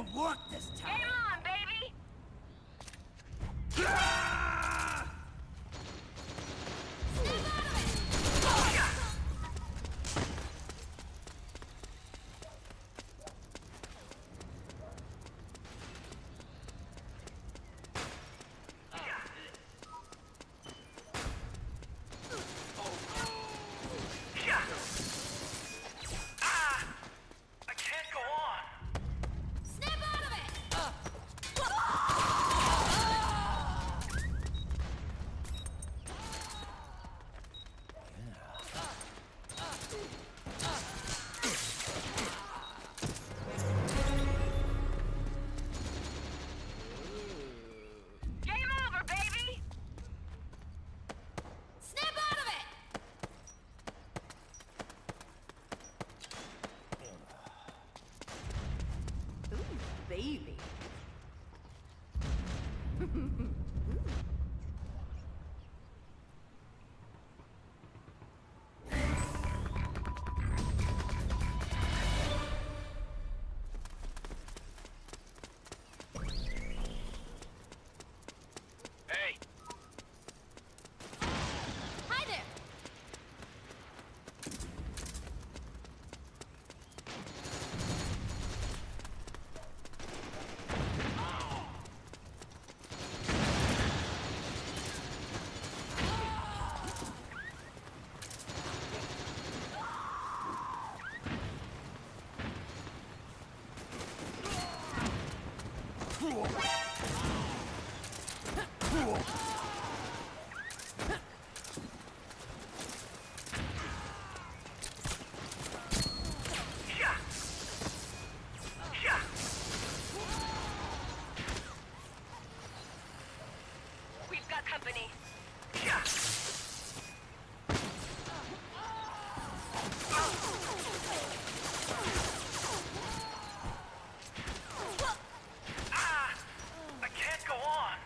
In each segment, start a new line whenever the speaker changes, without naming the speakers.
won't work this time.
Game on, baby!
I can't go on.
Snap out of it! Game over, baby! Snap out of it! Ooh, baby.
Hey,
Hi there! We've got company.
I can't go on.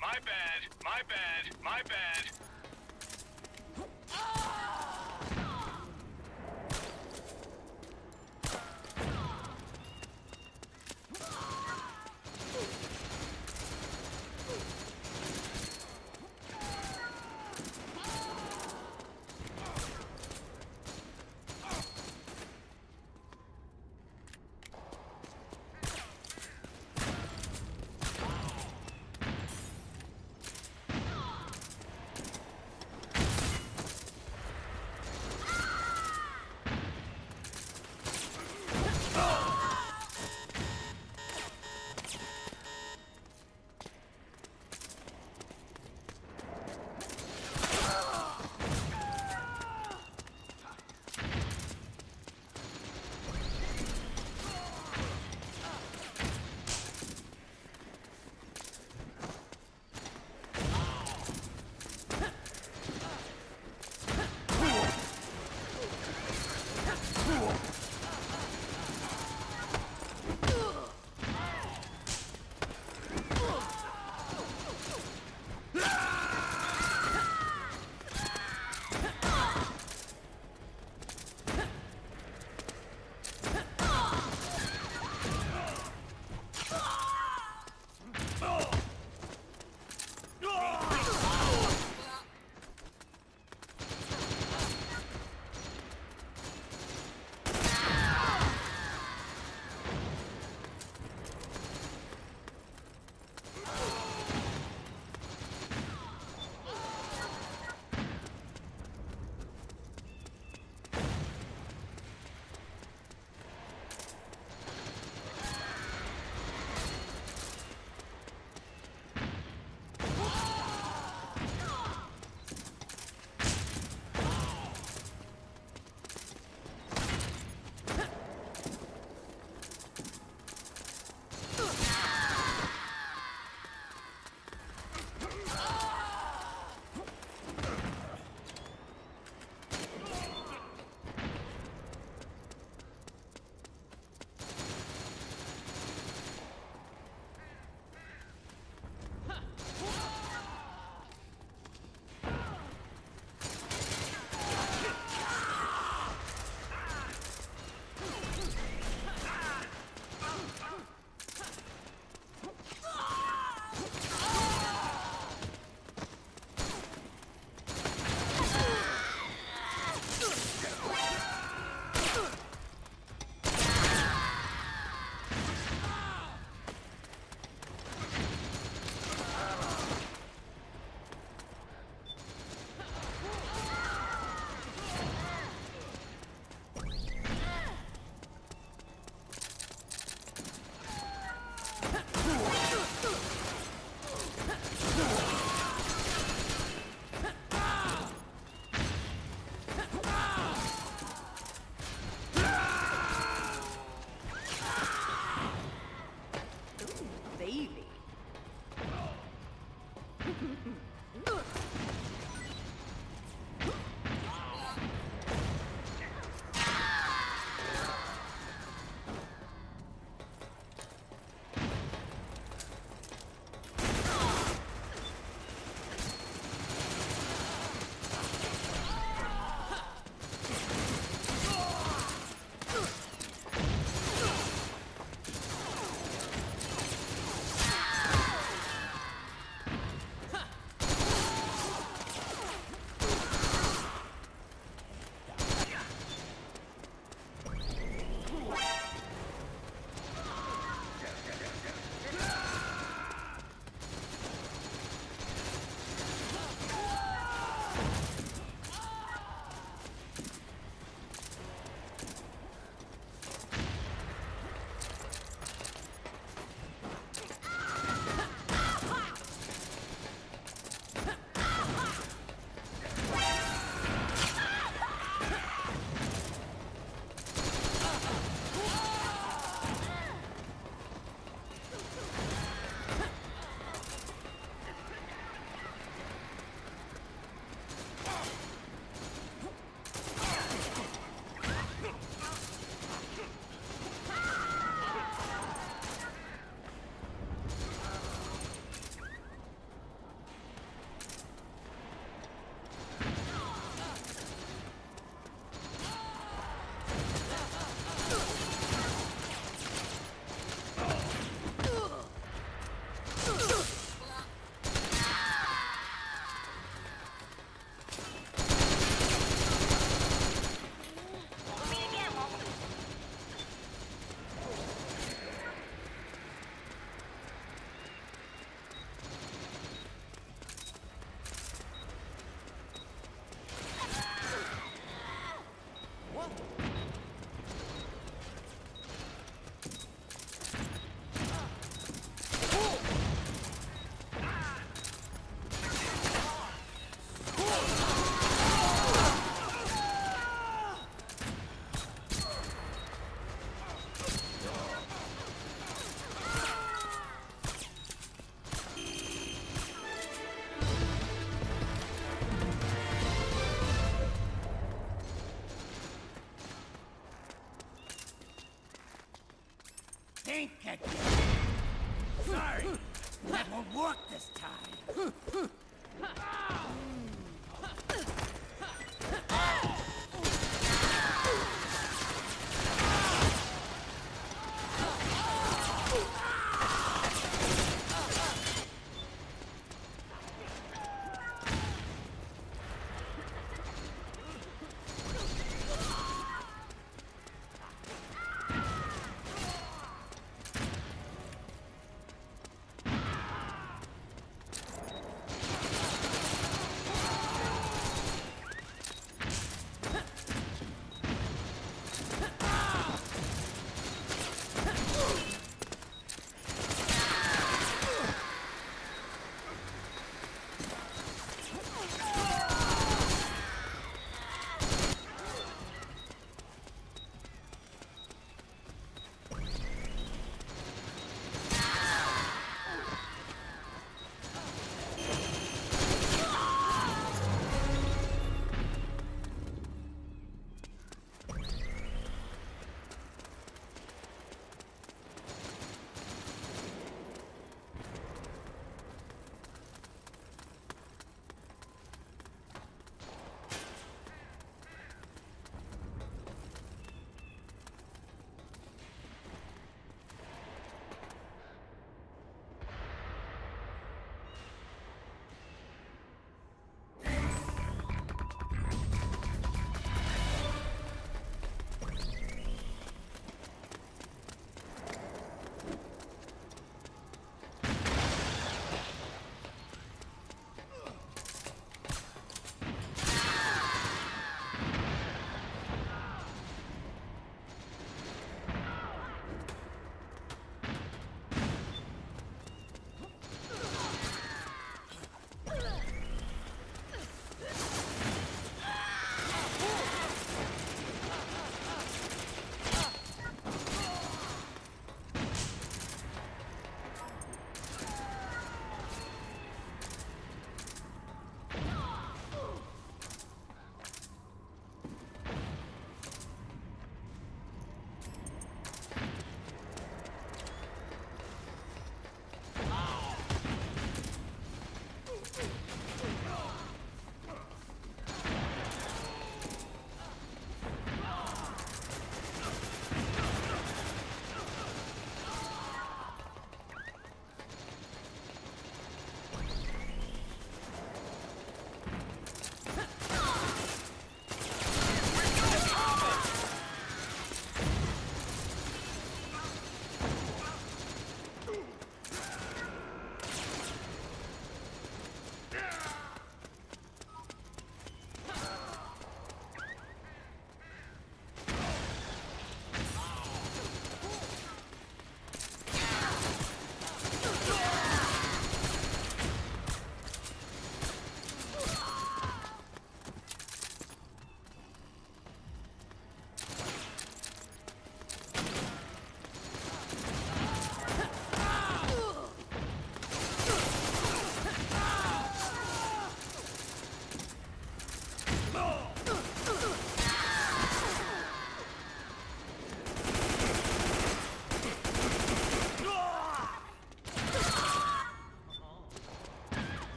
My bad. My bad. My bad.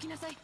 きなさい。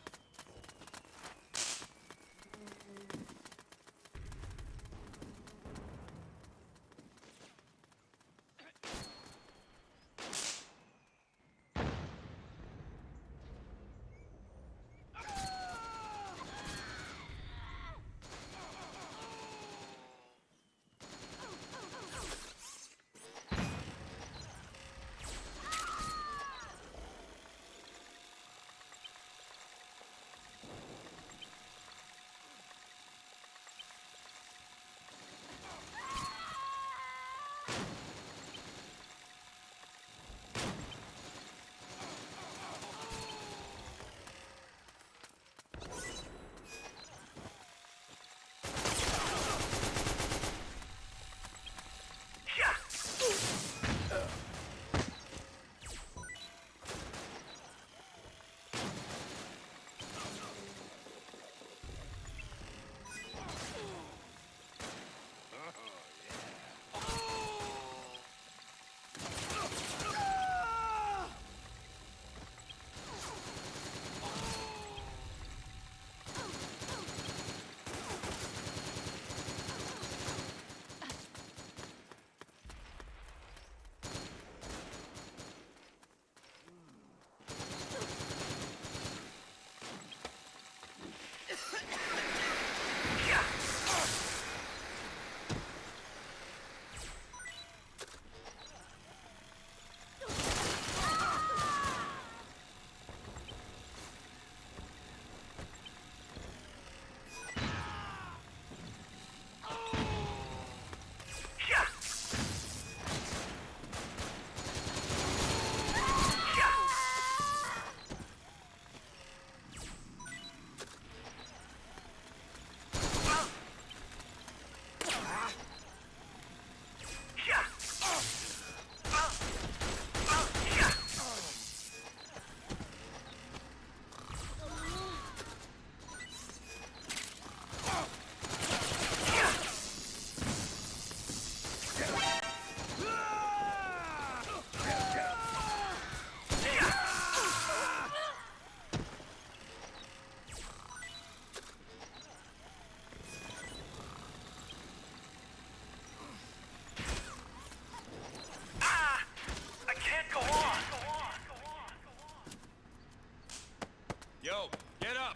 Yo, get up!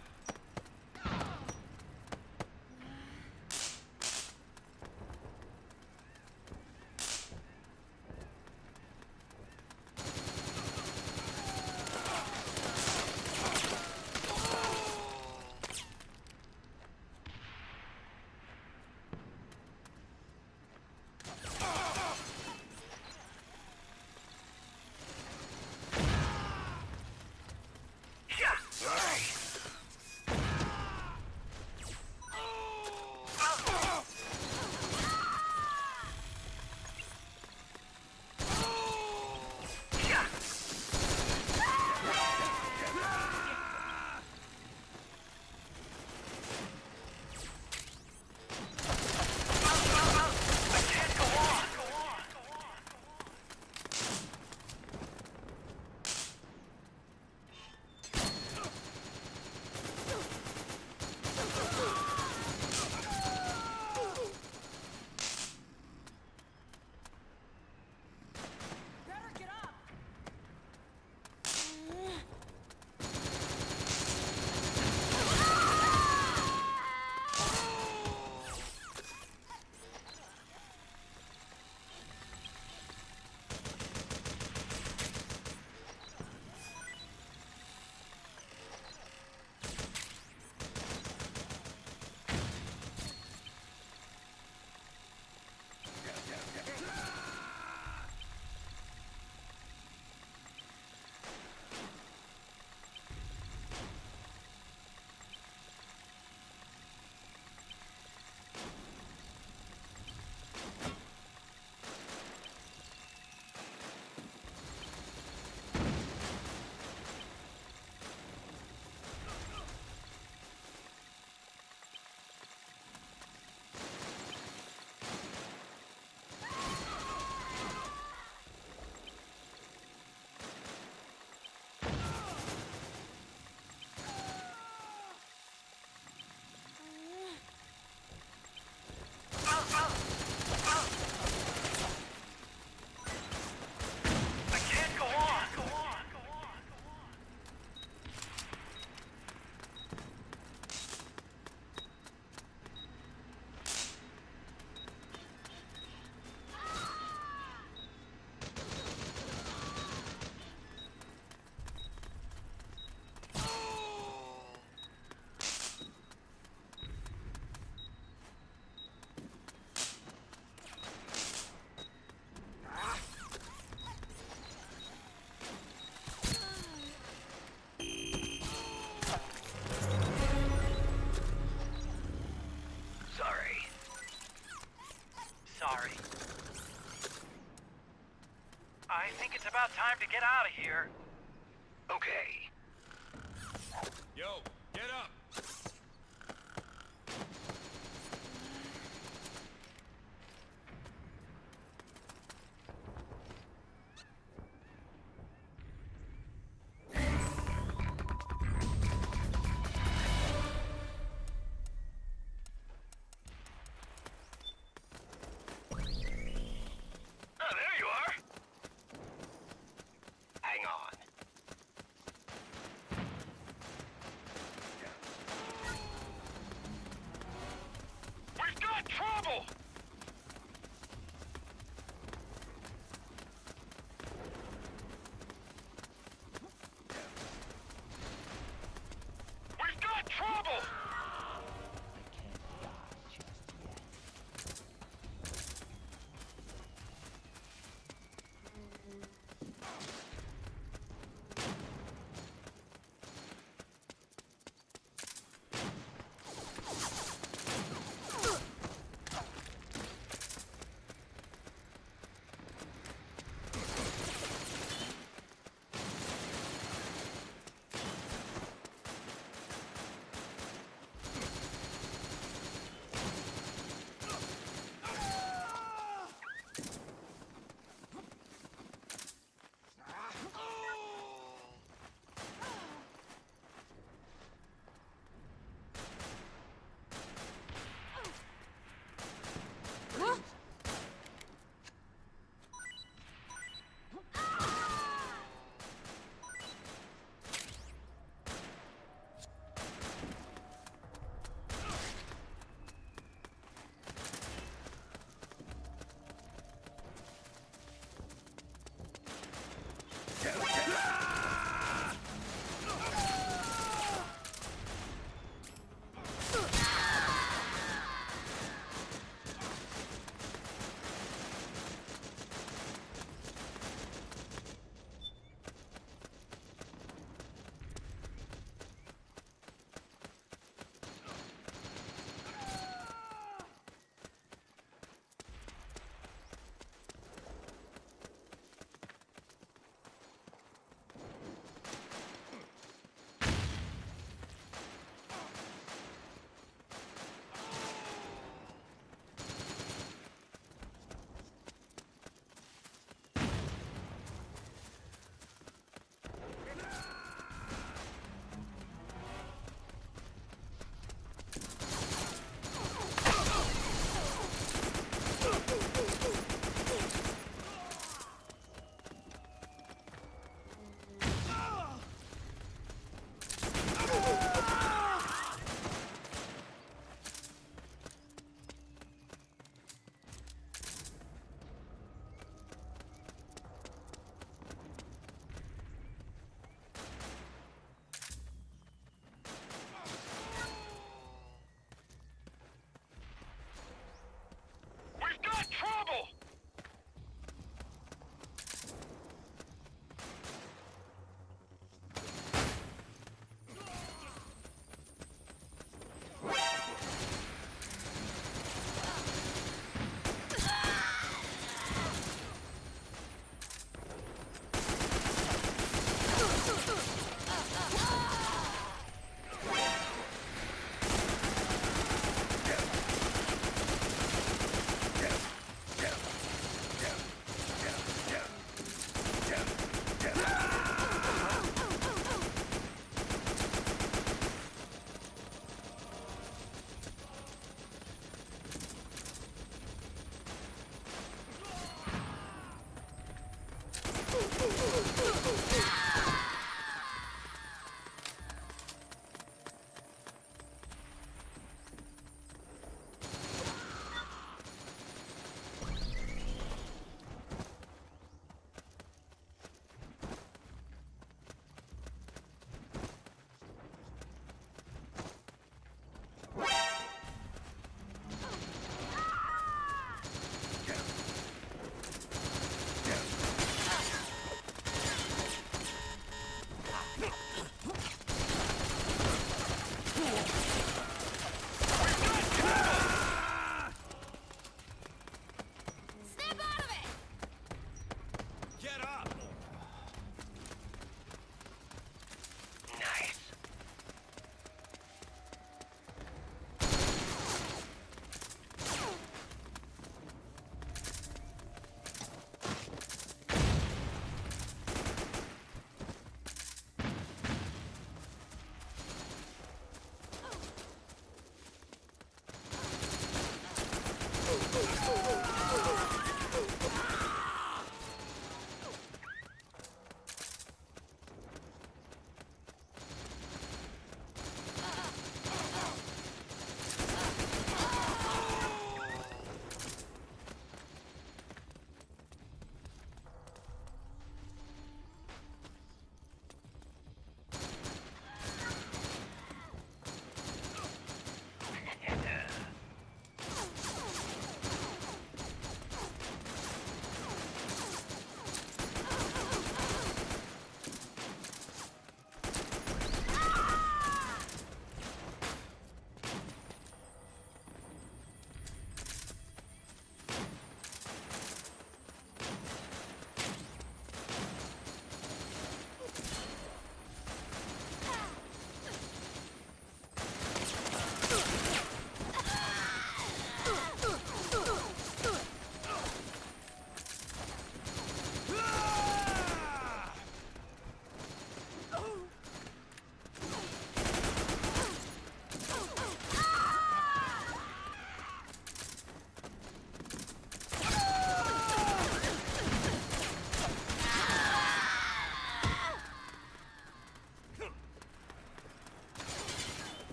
about time to get out of here.
Okay.
Yo, get up!
Oh, there you are. Hang on.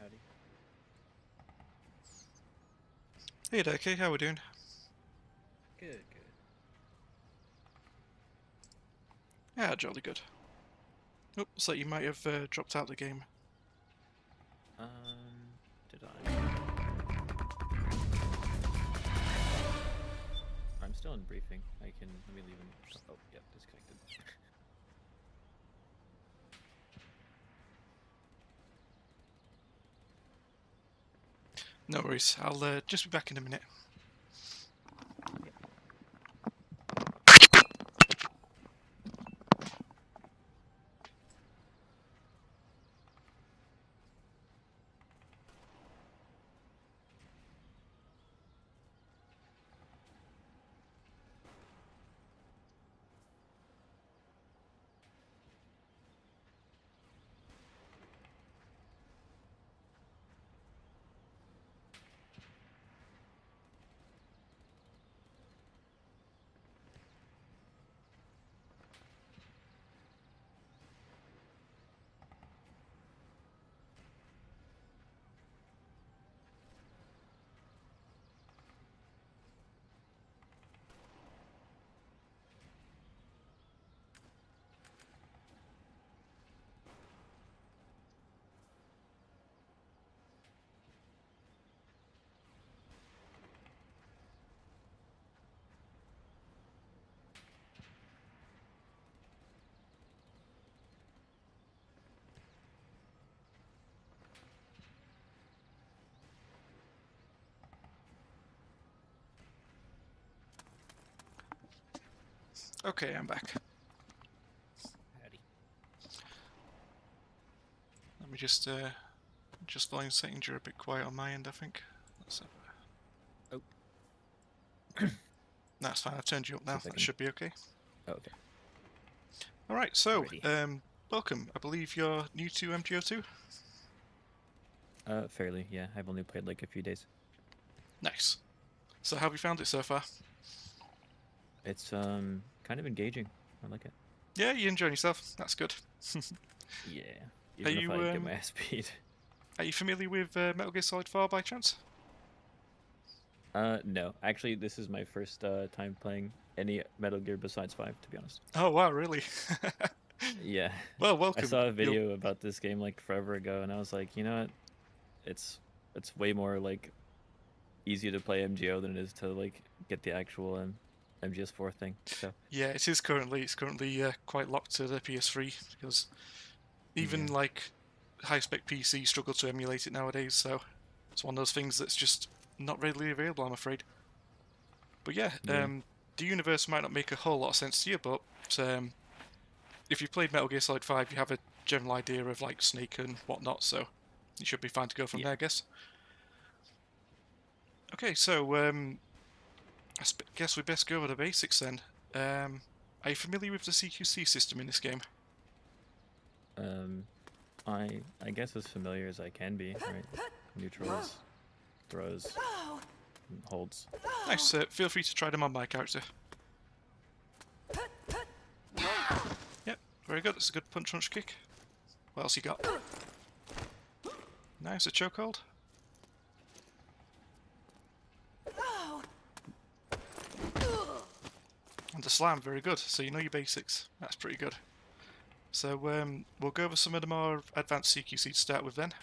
Howdy.
Hey there, Kay, how we doing?
Good, good.
Yeah, jolly good. Oh, looks like you might have dropped out of the game.
Did I? I'm still in briefing. Let me leave him. Oh, yep, disconnected.
No worries, I'll just be back in a minute.
Yep.
Okay, I'm back.
Howdy.
Let me just volume settings are a bit quiet on my end, I think. Let's have
Oh.
That's fine, I've turned you up now,
See if I
that
can-
should be okay.
Oh, okay.
Alright, so,
Alrighty.
welcome. I believe you're new to MGO2?
Fairly, yeah. I've only played like a few days.
Nice. So how have you found it so far?
It's kind of engaging. I like it.
Yeah, you enjoying yourself? That's good.
Yeah. Even if
you,
I get my ass beat.
Are you familiar with Metal Gear Solid 4 by chance?
No. Actually, this is my first time playing any Metal Gear besides 5, to be honest.
Oh wow, really?
Yeah.
Well, welcome.
I saw a video about this game like forever ago, and I was like, you know what? It's way more like easy to play MGO than it is to like get the actual MGS4 thing. So
Yeah, it is currently. It's currently quite locked to the PS3 because even
Yeah.
like high-spec PC struggle to emulate it nowadays. So it's one of those things that's just not readily available, I'm afraid. But yeah,
Yeah.
the universe might not make a whole lot of sense to you, but if you played Metal Gear Solid 5, you have a general idea of like Snake and whatnot. So you should be fine to go from there, I guess. Okay, so guess we best go over the basics then. Are you familiar with the CQC system in this game?
I guess as familiar as I can be, right? Neutrals, throws, and holds.
Nice. Feel free to try them on my character. Yep, very good. That's a good punch kick. What else you got? Nice, a chokehold. And the slam, very good. So you know your basics. That's pretty good. So we'll go over some of the more advanced CQC to start with then.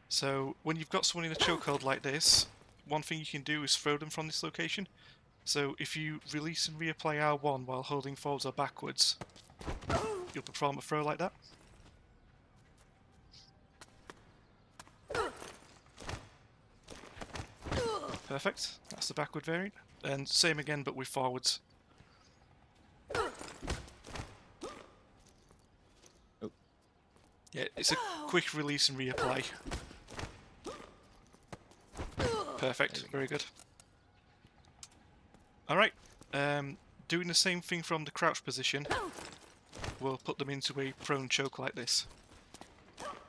So when you've got someone in a chokehold like this, one thing you can do is throw them from this location. So if you release and reapply R1 while holding forwards or backwards, you'll perform a throw like that. Perfect, that's the backward variant. And same again but with forwards.
Oh.
Yeah, it's a quick release and reapply. Perfect, very good. Alright, doing the same thing from the crouch position, we'll put them into a prone choke like this.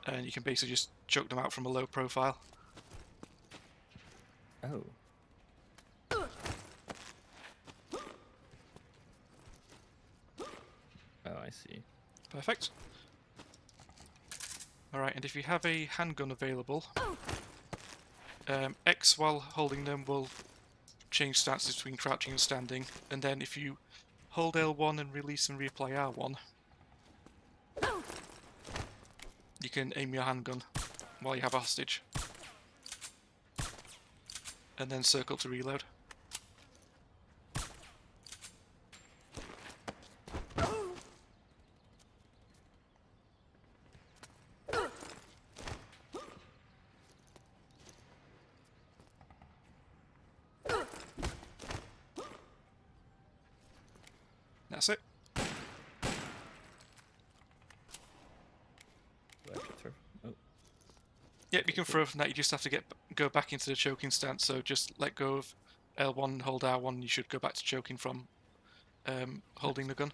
And you can basically just choke them out from a low profile.
Oh. Oh, I see.
Perfect. Alright, and if you have a handgun available, X while holding them will change stances between crouching and standing, and then if you hold L1 and release and reapply R1, you can aim your handgun while you have a hostage. And then circle to reload. That's it.
Oh,
Yep, you can throw from that, you just have to go back into the choking stance, so just let go of L1, hold R1, you should go back to choking from holding the gun.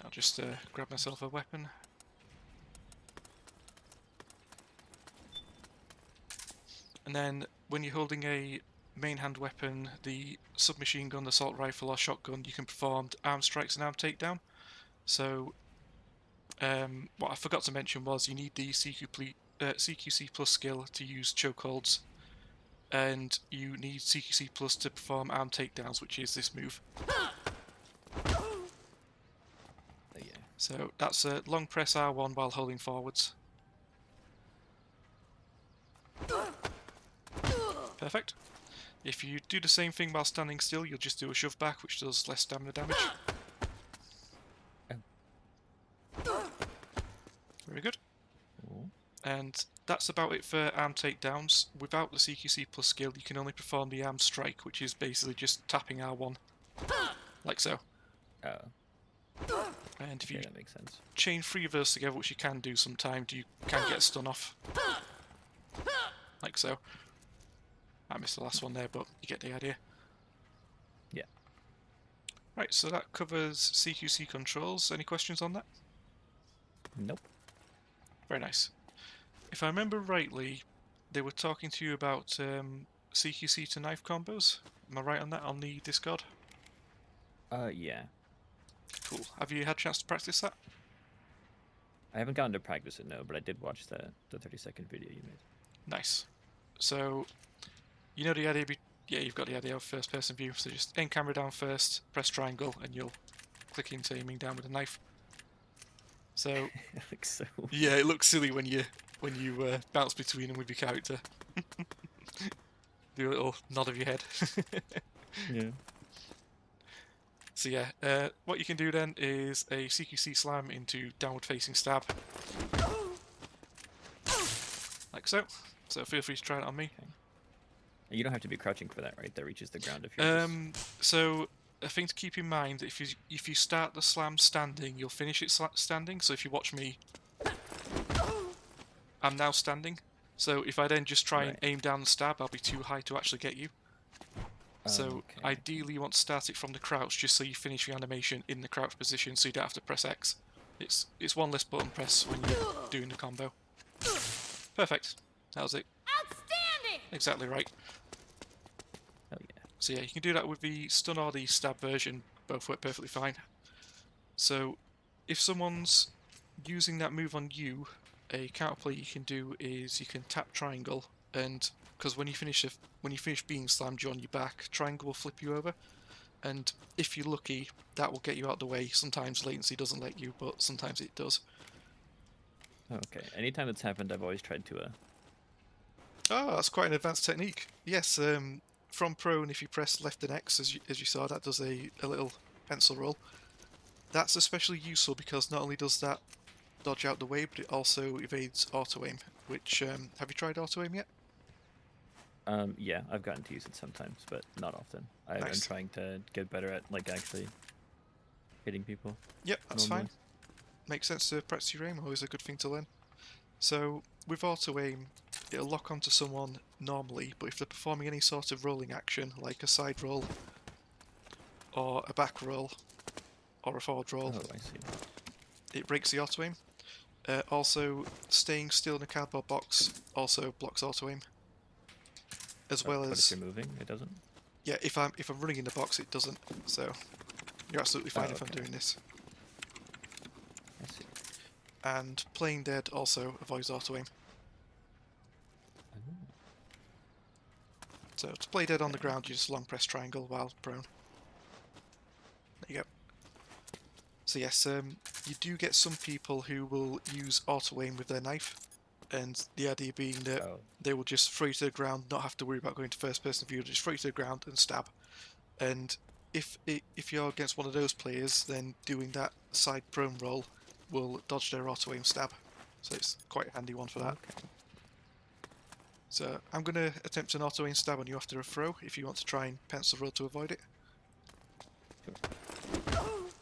I'll just grab myself a weapon. And then when you're holding a main hand weapon, the submachine gun, assault rifle or shotgun, you can perform arm strikes and arm takedown. So what I forgot to mention was you need the CQC plus skill to use chokeholds, and you need CQC plus to perform arm takedowns, which is this move.
yeah.
So that's a long press R1 while holding forwards. Perfect. If you do the same thing while standing still, you'll just do a shove back, which does less stamina damage. Very good.
Cool.
And that's about it for arm takedowns. Without the CQC plus skill, you can only perform the arm strike, which is basically just tapping R1. Like so.
Oh.
And if
Okay,
you
that makes sense.
chain 3 of those together, which you can do sometimes, you can get stun off. Like so. I missed the last one there, but you get the idea.
Yeah.
Right, so that covers CQC controls. Any questions on that?
Nope.
Very nice. If I remember rightly, they were talking to you about CQC to knife combos. Am I right on that on the Discord?
Yeah.
Cool. Have you had a chance to practice that?
I haven't gotten to practice it, no, but I did watch the 30-second video you made.
Nice. So, you know the idea, yeah, you've got the idea of first person view, so just aim camera down first, press triangle, and you'll click into aiming down with a knife. So,
Like so.
yeah, it looks silly when you bounce between them with your character. Do a little nod of your head.
Yeah.
So yeah, what you can do then is a CQC slam into downward facing stab. Like so. So feel free to try it on me.
Okay. And you don't have to be crouching for that, right? That reaches the ground if you're just...
So a thing to keep in mind, if you start the slam standing, you'll finish it standing. So if you watch me, I'm now standing. So if I then just try and aim down the stab, I'll be too high to actually get you. So
okay.
ideally you want to start it from the crouch, just so you finish your animation in the crouch position, so you don't have to press X. It's one less button press when you're doing the combo. Perfect. That was it.
Outstanding!
Exactly right.
Hell yeah.
So yeah, you can do that with the stun or the stab version. Both work perfectly fine. So if someone's using that move on you, a counterplay you can do is you can tap triangle, and because when you finish being slammed, you're on your back, triangle will flip you over, and if you're lucky, that will get you out of the way. Sometimes latency doesn't let you, but sometimes it does.
Okay. Anytime that's happened, I've always tried to
Oh, that's quite an advanced technique. Yes, from prone, if you press left and X, as you saw, that does a little pencil roll. That's especially useful because not only does that dodge out the way, but it also evades auto-aim, which, have you tried auto-aim yet?
Yeah, I've gotten to use it sometimes, but not often. I'm
Nice.
trying to get better at, like, actually hitting people.
Yep, that's
normally.
fine. Makes sense to practice your aim, always a good thing to learn. So, with auto-aim, it'll lock onto someone normally, but if they're performing any sort of rolling action, like a side roll, or a back roll, or a forward roll,
Oh, I see.
it breaks the auto-aim. Also, staying still in a cardboard box also blocks auto-aim. As well
But if
as,
you're moving, it doesn't?
yeah, if I'm running in the box, it doesn't. So you're absolutely fine if I'm
okay.
doing this. and playing dead also avoids auto aim. So to play dead on the ground, you just long press triangle while prone. There you go. So yes, you do get some people who will use auto aim with their knife, and the idea being that they will just throw you to the ground, not have to worry about going to first person view, just throw you to the ground and stab. And if you're against one of those players, then doing that side prone roll will dodge their auto aim stab. So it's quite a handy one for that.
Okay.
So I'm going to attempt an auto aim stab on you after a throw if you want to try and pencil roll to avoid it.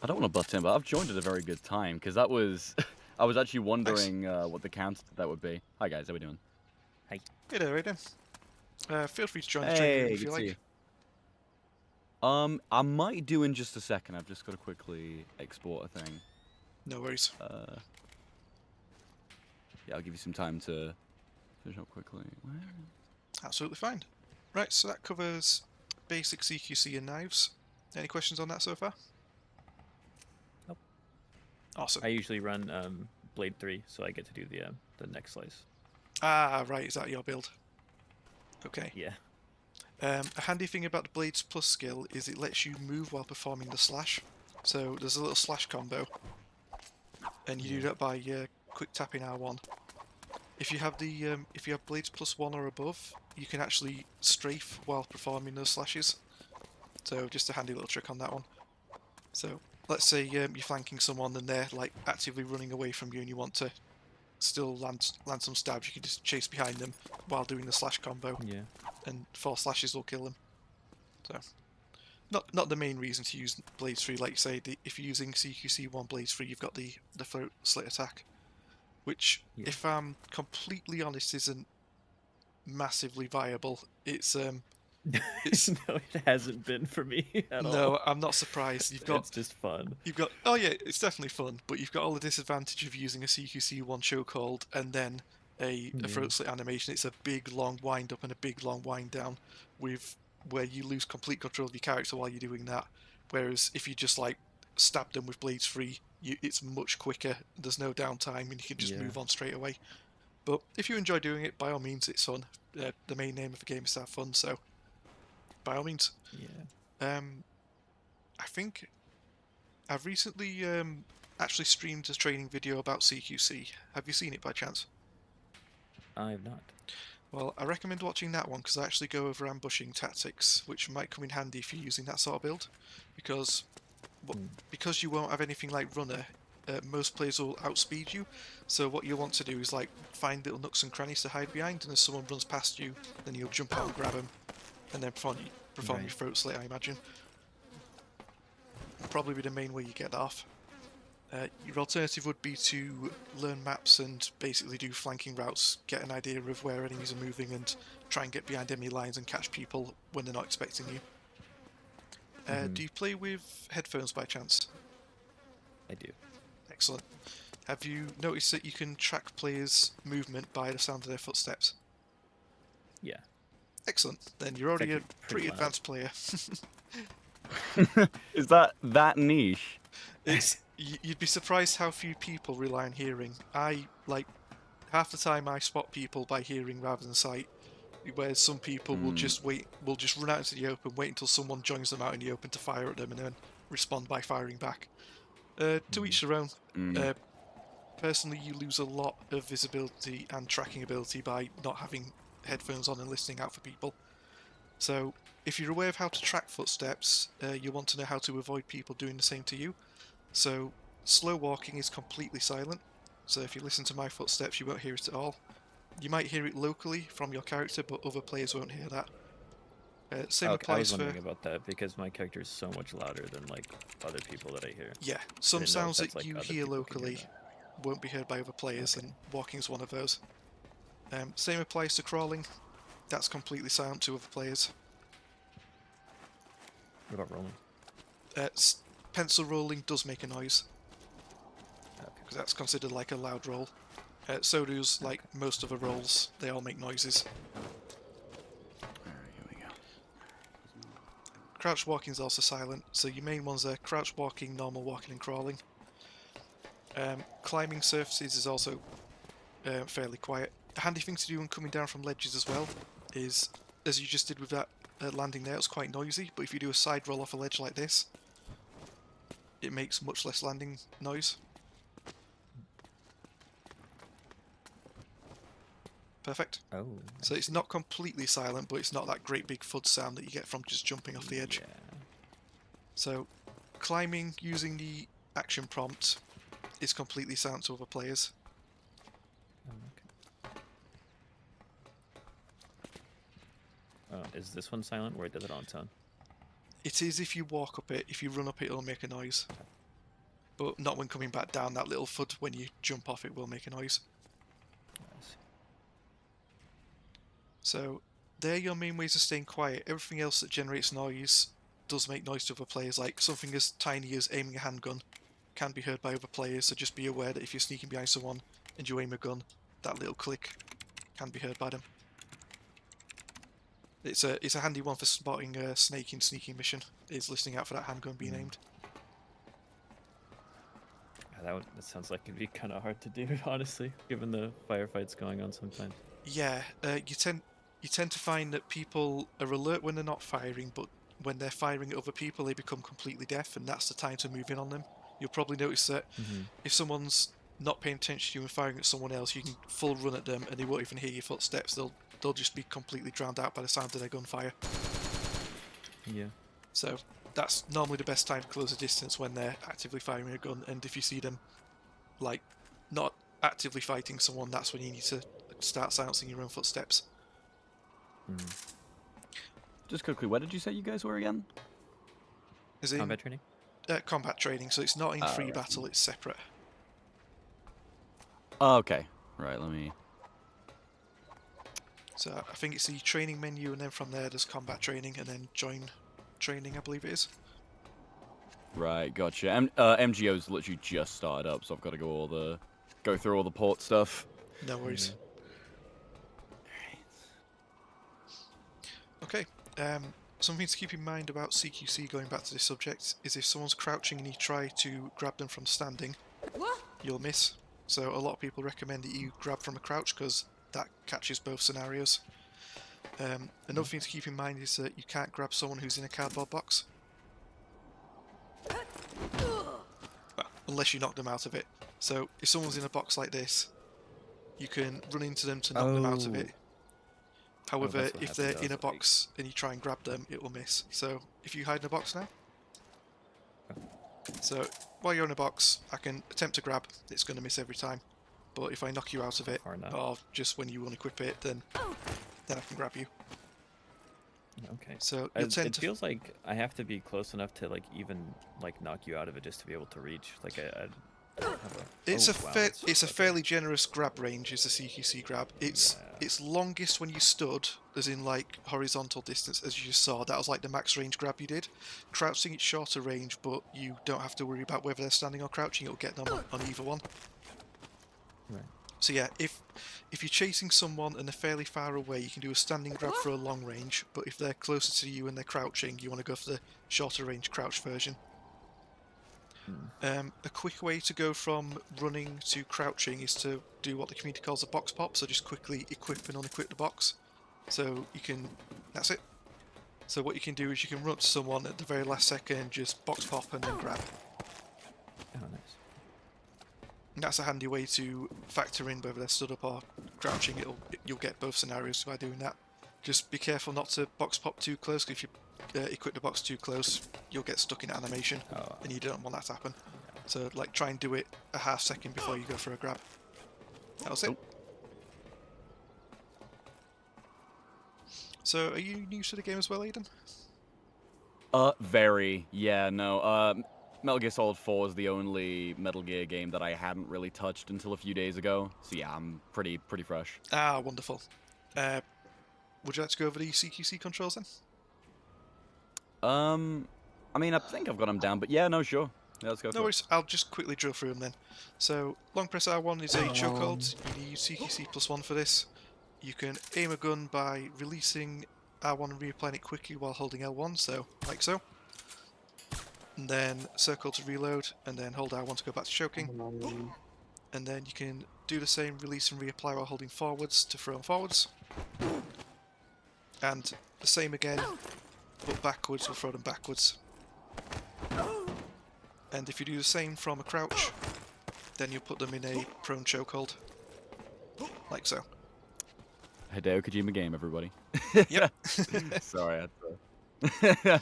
I don't want to butt in, but I've joined at a very good time because that was. I was actually wondering what the counter to that would be. Hi guys, how we doing?
Hi.
Hey there, Aiden. Feel free to join the training room if you like.
I might do in just a second. I've just got to quickly export a thing.
No worries.
Yeah, I'll give you some time to finish up quickly. Where?
Absolutely fine. Right, so that covers basic CQC and knives. Any questions on that so far?
Nope.
Awesome.
I usually run Blade 3, so I get to do the neck slice.
Ah, right, is that your build? Okay.
Yeah.
A handy thing about the Blades Plus skill is it lets you move while performing the slash. So there's a little slash combo, and you do that by quick tapping R1. If you have Blades Plus 1 or above, you can actually strafe while performing those slashes. So just a handy little trick on that one. So let's say you're flanking someone and they're like actively running away from you, and you want to still land some stabs. You can just chase behind them while doing the slash combo.
Yeah.
And 4 slashes will kill them. So, not the main reason to use Blades 3, like you say. If you're using CQC 1 Blades 3, you've got the throat slit attack, which, if I'm completely honest, isn't massively viable. It's
no, it hasn't been for me at all.
No, I'm not surprised.
It's just fun.
Oh yeah, it's definitely fun, but you've got all the disadvantage of using a CQC 1 chokehold and then a throat slit animation. It's a big long wind up and a big long wind down, where you lose complete control of your character while you're doing that. Whereas if you just like stab them with Blades 3, it's much quicker. There's no downtime, and you can just move on straight away. But if you enjoy doing it, by all means, it's fun. The main name of the game is to have fun, so by all means.
Yeah.
I think I've recently actually streamed a training video about CQC. Have you seen it by chance?
I have not.
Well, I recommend watching that one because I actually go over ambushing tactics, which might come in handy if you're using that sort of build. Because you won't have anything like runner, most players will outspeed you. So what you want to do is like find little nooks and crannies to hide behind, and as someone runs past you, then you'll jump out and grab them, and then perform your throat slit, I imagine. Probably be the main way you get off. Your alternative would be to learn maps and basically do flanking routes, get an idea of where enemies are moving, and try and get behind enemy lines and catch people when they're not expecting you. Do you play with headphones by chance?
I do.
Excellent. Have you noticed that you can track players' movement by the sound of their footsteps?
Yeah.
Excellent. Then you're already a pretty
loud.
advanced player.
Is that niche?
You'd be surprised how few people rely on hearing. Half the time I spot people by hearing rather than sight, whereas some people will just run out into the open, wait until someone joins them out in the open to fire at them, and then respond by firing back. To each their own. Personally, you lose a lot of visibility and tracking ability by not having headphones on and listening out for people. So, if you're aware of how to track footsteps, you want to know how to avoid people doing the same to you. So, slow walking is completely silent. So if you listen to my footsteps, you won't hear it at all. You might hear it locally from your character, but other players won't hear that. Same
I
applies
was
for...
wondering about that because my character is so much louder than like other people that I hear.
Yeah, some sounds that
like
you
other
hear
people can
locally won't be heard by other players, and walking is one of those. Same applies to crawling. That's completely silent to other players.
What about rolling?
Pencil rolling does make a noise, because that's considered like a loud roll. So does like most of the rolls. They all make noises.
Alright, here we go.
Crouch walking is also silent, so your main ones are crouch walking, normal walking, and crawling. Climbing surfaces is also fairly quiet. A handy thing to do when coming down from ledges as well is, as you just did with that landing there, it's quite noisy, but if you do a side roll off a ledge like this, it makes much less landing noise. Perfect.
Oh.
So it's not completely silent, but it's not that great big thud sound that you get from just jumping off the edge.
Yeah.
So climbing using the action prompt is completely silent to other players.
Oh, okay. Is this one silent or does it on its own?
It is if you walk up it. If you run up it, it'll make a noise. But not when coming back down. That little thud when you jump off it will make a noise.
Nice.
So they're your main ways of staying quiet. Everything else that generates noise does make noise to other players, like something as tiny as aiming a handgun can be heard by other players, so just be aware that if you're sneaking behind someone and you aim a gun, that little click can be heard by them. It's a handy one for spotting a snake in sneaking mission, is listening out for that handgun being aimed.
Yeah, that sounds like it'd be kind of hard to do, honestly, given the firefights going on sometimes.
Yeah, you tend to find that people are alert when they're not firing, but when they're firing at other people, they become completely deaf, and that's the time to move in on them. You'll probably notice that if someone's not paying attention to you and firing at someone else, you can full run at them, and they won't even hear your footsteps. They'll just be completely drowned out by the sound of their gunfire.
Yeah.
So that's normally the best time to close a distance, when they're actively firing a gun, and if you see them like not actively fighting someone, that's when you need to start silencing your own footsteps.
Just quickly, where did you say you guys were again?
Is in
Combat training?
combat training, so it's not in free
right.
battle, it's separate.
Oh, okay. Right, let me...
So I think it's the training menu, and then from there there's combat training, and then join training, I believe it is.
Right, gotcha. MGO's literally just started up, so I've got to go through all the port stuff.
No worries. Okay, something to keep in mind about CQC, going back to this subject, is if someone's crouching and you try to grab them from standing, you'll miss. So a lot of people recommend that you grab from a crouch, because that catches both scenarios. Another thing to keep in mind is that you can't grab someone who's in a cardboard box. Well, unless you knock them out of it. So if someone's in a box like this, you can run into them to knock them out of it. However,
that's what
if they're
happened.
in a box and you try and grab them, it will miss. So if you hide in a box now, so while you're in a box, I can attempt to grab, it's going to miss every time. But if I knock you out of it,
Far enough.
or just when you unequip it, then I can grab you.
Okay.
So you'll tend
It
to
feels like I have to be close enough to like even like knock you out of it just to be able to reach. Like I have a.
It's
oh, wow,
it's a
okay.
fairly generous grab range, is the CQC grab. It's longest when you stood, as in like horizontal distance, as you just saw. That was like the max range grab you did. Crouching, it's shorter range, but you don't have to worry about whether they're standing or crouching. It'll get them on either one.
Right.
So yeah, if you're chasing someone and they're fairly far away, you can do a standing grab for a long range. But if they're closer to you and they're crouching, you want to go for the shorter range crouch version. A quick way to go from running to crouching is to do what the community calls a box pop, so just quickly equip and unequip the box. So you can, that's it. So what you can do is you can run up to someone at the very last second, just box pop and then grab.
Oh, nice.
And that's a handy way to factor in whether they're stood up or crouching. You'll get both scenarios by doing that. Just be careful not to box pop too close, because if you equip the box too close, you'll get stuck in animation, and you don't want that to happen. So like, try and do it a half second before you go for a grab. That was it. So are you new to the game as well, Aiden?
Very. Yeah, no. Metal Gear Solid 4 is the only Metal Gear game that I hadn't really touched until a few days ago. So yeah, I'm pretty fresh.
Ah, wonderful. Would you like to go over the CQC controls then?
I mean, I think I've got them down, but yeah, no, sure. Yeah, let's go for
No
it.
worries, I'll just quickly drill through them then. So, long press R1 is a chokehold. You need CQC +1 for this. You can aim a gun by releasing R1 and reapplying it quickly while holding L1, so like so. and then circle to reload, and then hold R1 to go back to choking. And then you can do the same, release and reapply while holding forwards to throw them forwards. And the same again, but backwards will throw them backwards. And if you do the same from a crouch, then you'll put them in a prone chokehold. Like so.
Hideo Kojima game, everybody.
Yep.
Sorry, I had to...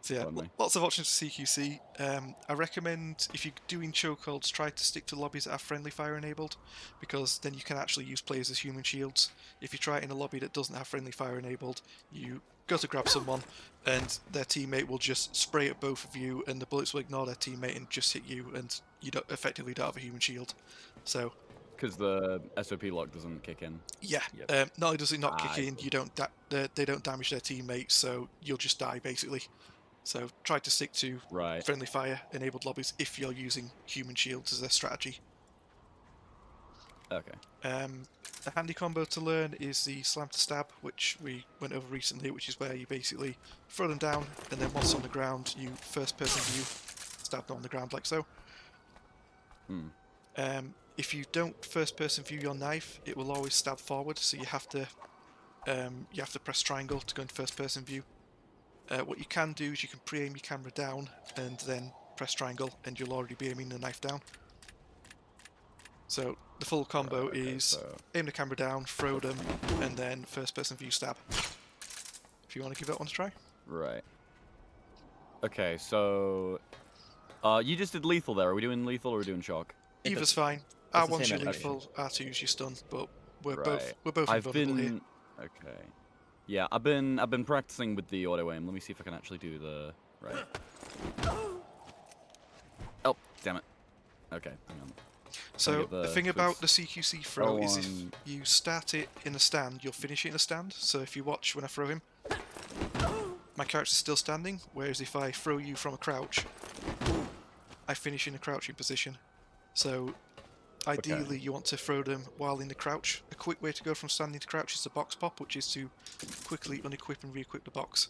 So yeah,
Pardon me.
lots of options for CQC. I recommend, if you're doing chokeholds, try to stick to lobbies that have friendly fire enabled, because then you can actually use players as human shields. If you try it in a lobby that doesn't have friendly fire enabled, you go to grab someone, and their teammate will just spray at both of you, and the bullets will ignore their teammate and just hit you, and you effectively don't have a human shield. So
Because the SOP lock doesn't kick in.
yeah,
Yep.
not only does it not kick
I
in, you don't they don't damage their teammates, so you'll just die basically. So try to stick to
Right.
friendly fire enabled lobbies if you're using human shields as their strategy.
Okay.
A handy combo to learn is the slam to stab, which we went over recently, which is where you basically throw them down, and then once on the ground, you first person view, stab them on the ground like so. If you don't first person view your knife, it will always stab forward, so you have to press triangle to go into first person view. What you can do is you can pre-aim your camera down and then press triangle, and you'll already be aiming the knife down. So the full combo
Right, okay,
is
so-
aim the camera down, throw them, and then first person view stab. If you want to give that one a try.
Right. Okay, so... you just did lethal there. Are we doing lethal or are we doing shock?
Either's fine.
it's the
R1's
same
your
animation.
lethal, R2's your stun, but we're
Right.
both
I've
invulnerable
been...
here.
Okay. Yeah, I've been practicing with the auto aim. Let me see if I can actually do the... Right. Oh, damn it. Okay, hang on.
So
get
the
the
thing about
quiz.
the CQC throw is if
R1.
you start it in a stand, you'll finish it in a stand. So if you watch when I throw him, my character's still standing, whereas if I throw you from a crouch, I finish in a crouching position. So ideally you want to throw them while in the crouch. A quick way to go from standing to crouch is the box pop, which is to quickly unequip and re-equip the box.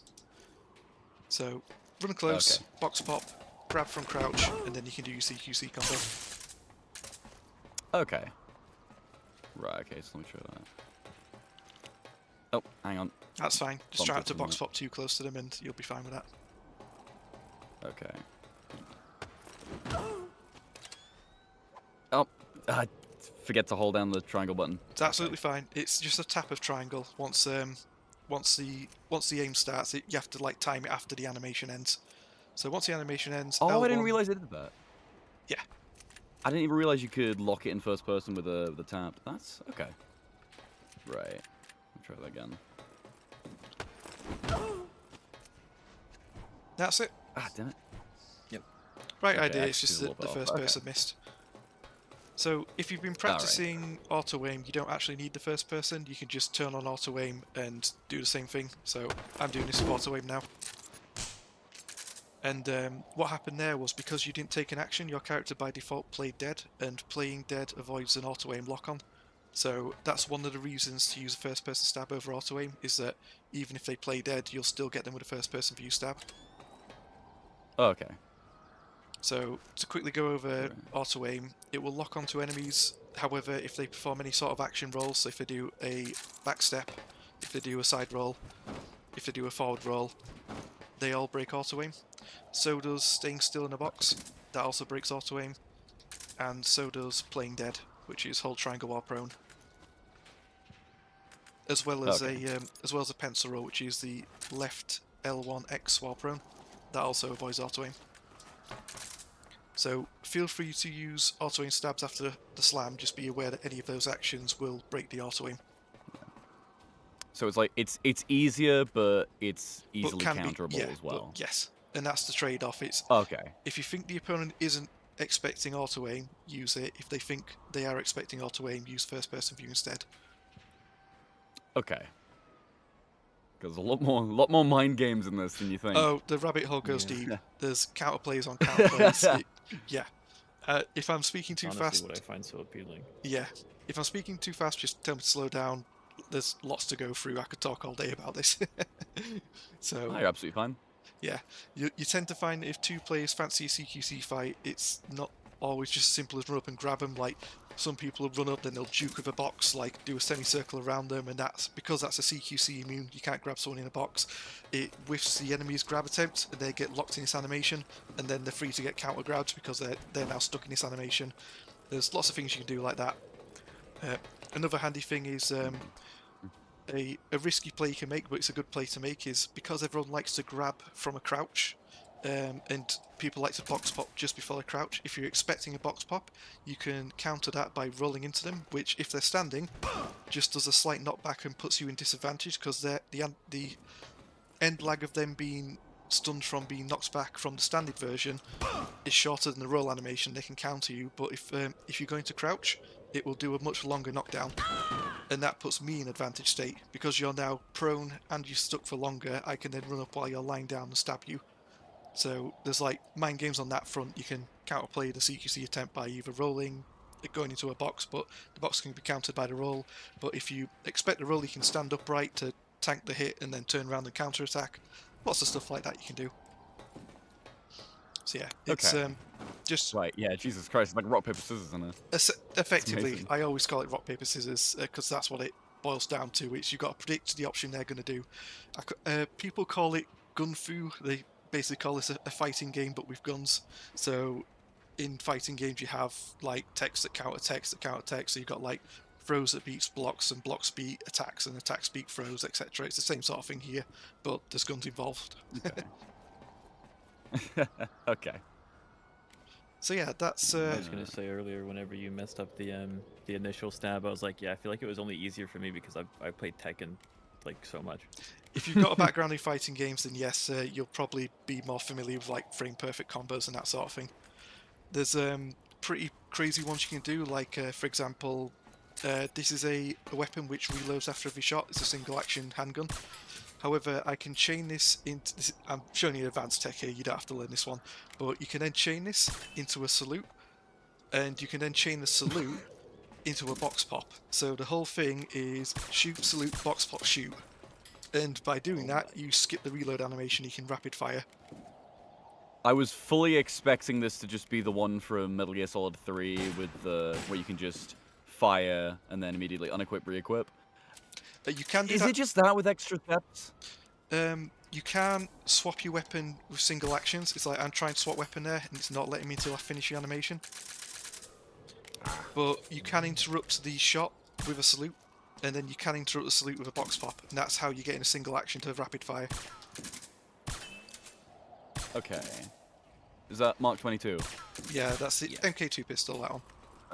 So run close,
Okay.
box pop, grab from crouch, and then you can do your CQC combo.
Okay. Right, okay, so let me try that. Oh, hang on.
That's fine. Just
Bump
try
it
not to
from
box
there.
pop too close to them and you'll be fine with that.
Okay. Oh, I forget to hold down the triangle button.
It's absolutely fine. It's just a tap of triangle. Once the aim starts, you have to like time it after the animation ends. So once the animation ends,
Oh,
L1,
I didn't realize it did that.
Yeah.
I didn't even realize you could lock it in first person with the tap. That's okay. Right. Let me try that again.
That's it.
Ah, damn it.
Right
Okay,
idea.
I
It's
can see
just
the
the
little bit
first
off. Okay.
person missed. So if you've been practicing auto aim, you don't actually need the first person. You can just turn on auto aim and do the same thing. So I'm doing this with auto aim now. And what happened there was because you didn't take an action, your character by default played dead, and playing dead avoids an auto aim lock on. So that's one of the reasons to use a first person stab over auto aim, is that even if they play dead, you'll still get them with a first person view stab.
Oh, okay.
So to quickly go over auto aim, it will lock onto enemies. However, if they perform any sort of action roll, so if they do a back step, if they do a side roll, if they do a forward roll, they all break auto aim. So does staying still in a box, that also breaks auto aim, and so does playing dead, which is hold triangle while prone. As well as a pencil roll, which is the left L1X while prone, that also avoids auto aim. So feel free to use auto aim stabs after the slam, just be aware that any of those actions will break the auto aim.
So it's like it's easier, but it's easily
can be,
counterable
yeah,
as well.
but yes, and that's the trade-off. It's
Okay.
if you think the opponent isn't expecting auto aim, use it. If they think they are expecting auto aim, use first person view instead.
Okay. There's a lot more mind games in this than you think.
Oh, the rabbit hole goes
Yeah.
deep. There's counterplays on counterplays. Yeah. If I'm speaking too
Honestly,
fast,
what I find so appealing.
yeah. If I'm speaking too fast, just tell me to slow down. There's lots to go through. I could talk all day about this. So
Oh, you're absolutely fine.
Yeah, you tend to find that if two players fancy a CQC fight, it's not always just as simple as run up and grab them. Like, some people will run up, then they'll juke with a box, like do a semicircle around them, and that's because that's a CQC immune. You can't grab someone in a box. It whiffs the enemy's grab attempt, and they get locked in this animation, and then they're free to get counter grabbed because they're now stuck in this animation. There's lots of things you can do like that. Another handy thing is a risky play you can make, but it's a good play to make, is because everyone likes to grab from a crouch, and people like to box pop just before they crouch. If you're expecting a box pop, you can counter that by rolling into them, which, if they're standing, just does a slight knockback and puts you in disadvantage, because the end lag of them being stunned from being knocked back from the standard version is shorter than the roll animation. They can counter you, but if you're going to crouch, it will do a much longer knockdown, and that puts me in advantage state. Because you're now prone and you're stuck for longer, I can then run up while you're lying down and stab you. So there's like mind games on that front. You can counterplay the CQC attempt by either rolling, going into a box, but the box can be countered by the roll. But if you expect the roll, you can stand upright to tank the hit and then turn around and counter attack. Lots of stuff like that you can do. So yeah, it's just
Right, yeah, Jesus Christ, it's like rock, paper, scissors, isn't it?
effectively,
amazing.
I always call it rock, paper, scissors, because that's what it boils down to. It's you've got to predict the option they're going to do. People call it gun fu. They basically call this a fighting game, but with guns. So in fighting games, you have like text that counter text that counter text. So you've got like throws that beats blocks, and blocks beat attacks, and attacks beat throws, etc. It's the same sort of thing here, but there's guns involved.
Okay.
So yeah, that's
I was gonna say earlier, whenever you messed up the initial stab, I was like, yeah, I feel like it was only easier for me because I played Tekken like so much.
if you've got a background in fighting games, then yes, you'll probably be more familiar with like frame perfect combos and that sort of thing. There's pretty crazy ones you can do, like for example, this is a weapon which reloads after every shot. It's a single action handgun. However, I can chain this into this. I'm showing you advanced tech here, you don't have to learn this one, but you can then chain this into a salute, and you can then chain the salute into a box pop. So the whole thing is shoot, salute, box pop, shoot. And by doing that, you skip the reload animation, you can rapid fire.
I was fully expecting this to just be the one from Metal Gear Solid 3 with the where you can just fire and then immediately unequip, re-equip.
You can do
Is
that.
it just that with extra steps?
You can swap your weapon with single actions. It's like I'm trying to swap weapon there, and it's not letting me until I finish the animation. But you can interrupt the shot with a salute, and then you can interrupt the salute with a box pop, and that's how you get in a single action to rapid fire.
Okay. Is that Mark 22?
Yeah, that's the MK2 pistol, that one.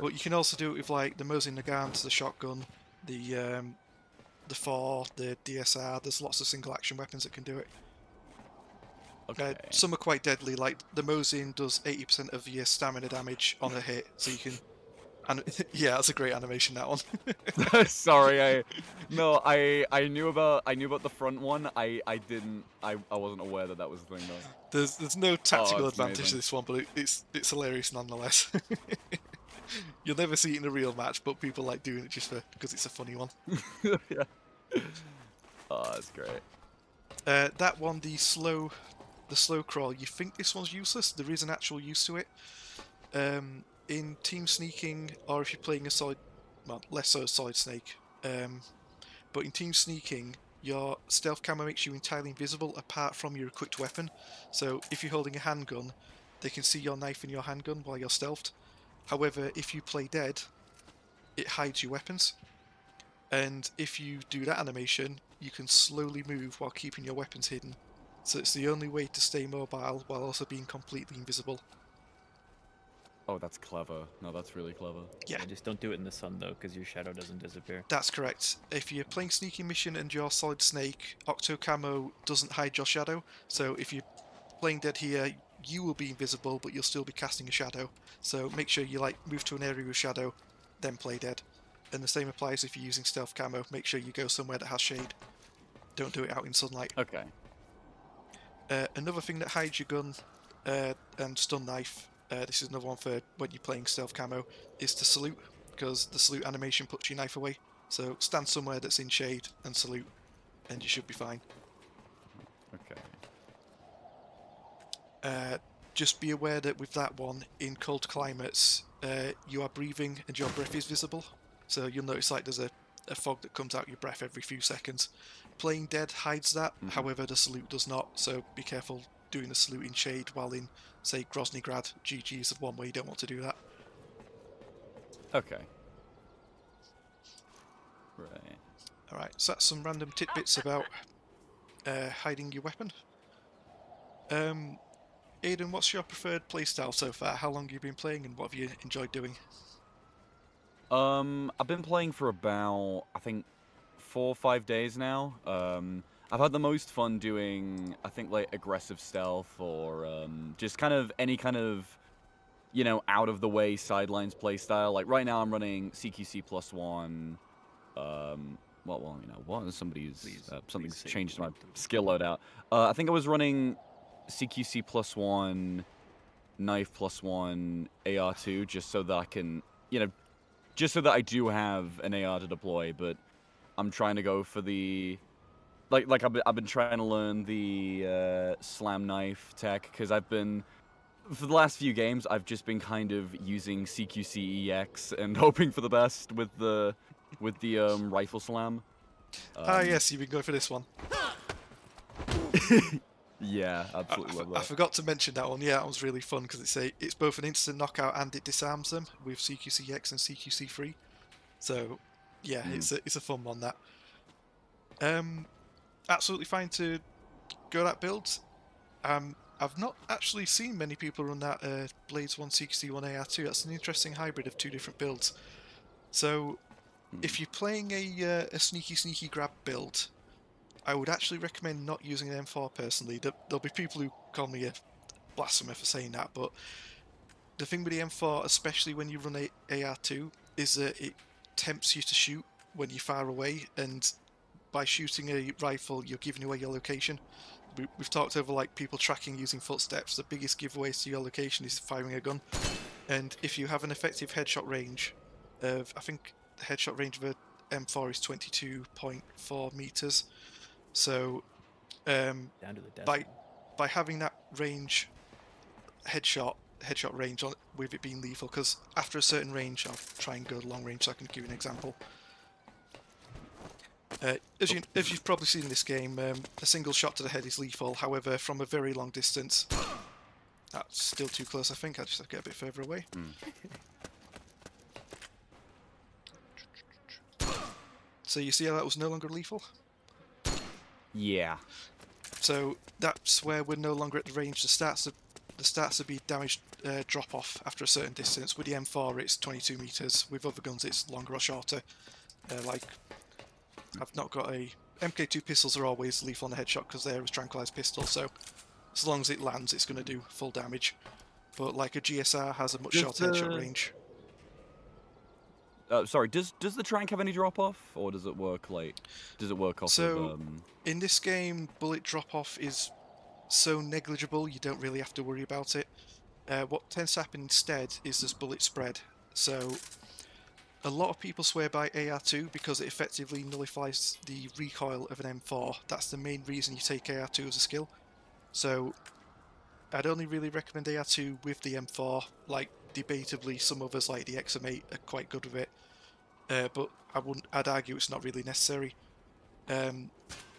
But you can also do it with like the Mosin Nagant, the shotgun, the 4, the DSR. There's lots of single action weapons that can do it.
Okay.
Some are quite deadly, like the Mosin does 80% of your stamina damage on a hit, so you can... And yeah, that's a great animation, that one.
Sorry, I knew about the front one. I wasn't aware that was the thing though.
There's no tactical
it's
advantage
amazing.
to this one, but it's hilarious nonetheless. You'll never see it in a real match, but people like doing it just because it's a funny one.
Yeah. Oh, that's great.
That one, the slow crawl. You think this one's useless? There is an actual use to it. In team sneaking, or if you're playing a solid, well, less so a solid snake. But in team sneaking, your stealth camo makes you entirely invisible apart from your equipped weapon. So if you're holding a handgun, they can see your knife in your handgun while you're stealthed. However, if you play dead, it hides your weapons. And if you do that animation, you can slowly move while keeping your weapons hidden. So it's the only way to stay mobile while also being completely invisible.
Oh, that's clever. No, that's really clever.
Yeah,
Just don't do it in the sun though, because your shadow doesn't disappear.
that's correct. If you're playing sneaking mission and you're solid snake, Octo Camo doesn't hide your shadow. So if you're playing dead here, you will be invisible, but you'll still be casting a shadow. So make sure you like move to an area with shadow, then play dead. And the same applies if you're using stealth camo. Make sure you go somewhere that has shade. Don't do it out in sunlight.
Okay.
Another thing that hides your gun and stun knife, this is another one for when you're playing stealth camo, is to salute, because the salute animation puts your knife away. So stand somewhere that's in shade and salute, and you should be fine.
Okay.
Just be aware that with that one, in cold climates, you are breathing and your breath is visible. So you'll notice like there's a fog that comes out your breath every few seconds. Playing Dead hides that, however the salute does not, so be careful doing the salute in shade while in, say, Groznygrad. GG is the one where you don't want to do that.
Okay. Right.
Alright, so that's some random tidbits about hiding your weapon. Aiden, what's your preferred playstyle so far? How long have you been playing and what have you enjoyed doing?
I've been playing for about, I think, 4 or 5 days now. I've had the most fun doing, I think, like, aggressive stealth or just kind of any kind of, you know, out-of-the-way sidelines playstyle. Like, right now I'm running CQC +1. Well, you know, what? Something's changed my skill loadout. I think I was running CQC +1, knife +1, AR2, just so that I can, you know, just so that I do have an AR to deploy, but I'm trying to go for the... Like I've been trying to learn the slam knife tech, because I've been... For the last few games, I've just been kind of using CQC EX and hoping for the best with the rifle slam.
Yes, you've been going for this one.
Yeah, absolutely love that.
I forgot to mention that one. Yeah, that was really fun because it's both an instant knockout and it disarms them with CQC-X and CQC-3. So, yeah, it's a fun one, that. Absolutely fine to go that build. I've not actually seen many people run that Blades 1 CQC-1 AR2. That's an interesting hybrid of two different builds. So, if you're playing a sneaky grab build, I would actually recommend not using an M4 personally. There'll be people who call me a blasphemer for saying that, but the thing with the M4, especially when you run a AR2, is that it tempts you to shoot when you're far away, and by shooting a rifle, you're giving away your location. We've talked over like people tracking using footsteps. The biggest giveaways to your location is firing a gun, and if you have an effective headshot range of, I think the headshot range of a M4 is 22.4 meters. So,
Down to the
by having that range, headshot range on with it being lethal, because after a certain range, I'll try and go long range so I can give you an example. As you've probably seen in this game, a single shot to the head is lethal. However, from a very long distance, that's still too close. I think I just have to get a bit further away. So you see how that was no longer lethal?
Yeah.
So that's where we're no longer at the range. The stats would be damage drop off after a certain distance. With the M4 it's 22 meters. With other guns it's longer or shorter. Like I've not got a MK2 pistols are always lethal on the headshot because they're a tranquilized pistol. So as long as it lands, it's going to do full damage. But like a GSR has a much shorter headshot range.
Sorry, does the trank have any drop off, or does it work like? Does it work off?
So
of,
in this game, bullet drop off is so negligible you don't really have to worry about it. What tends to happen instead is there's bullet spread. So a lot of people swear by AR2 because it effectively nullifies the recoil of an M4. That's the main reason you take AR2 as a skill. So I'd only really recommend AR2 with the M4. Like debatably, some others like the XM8 are quite good with it, but I'd argue it's not really necessary. And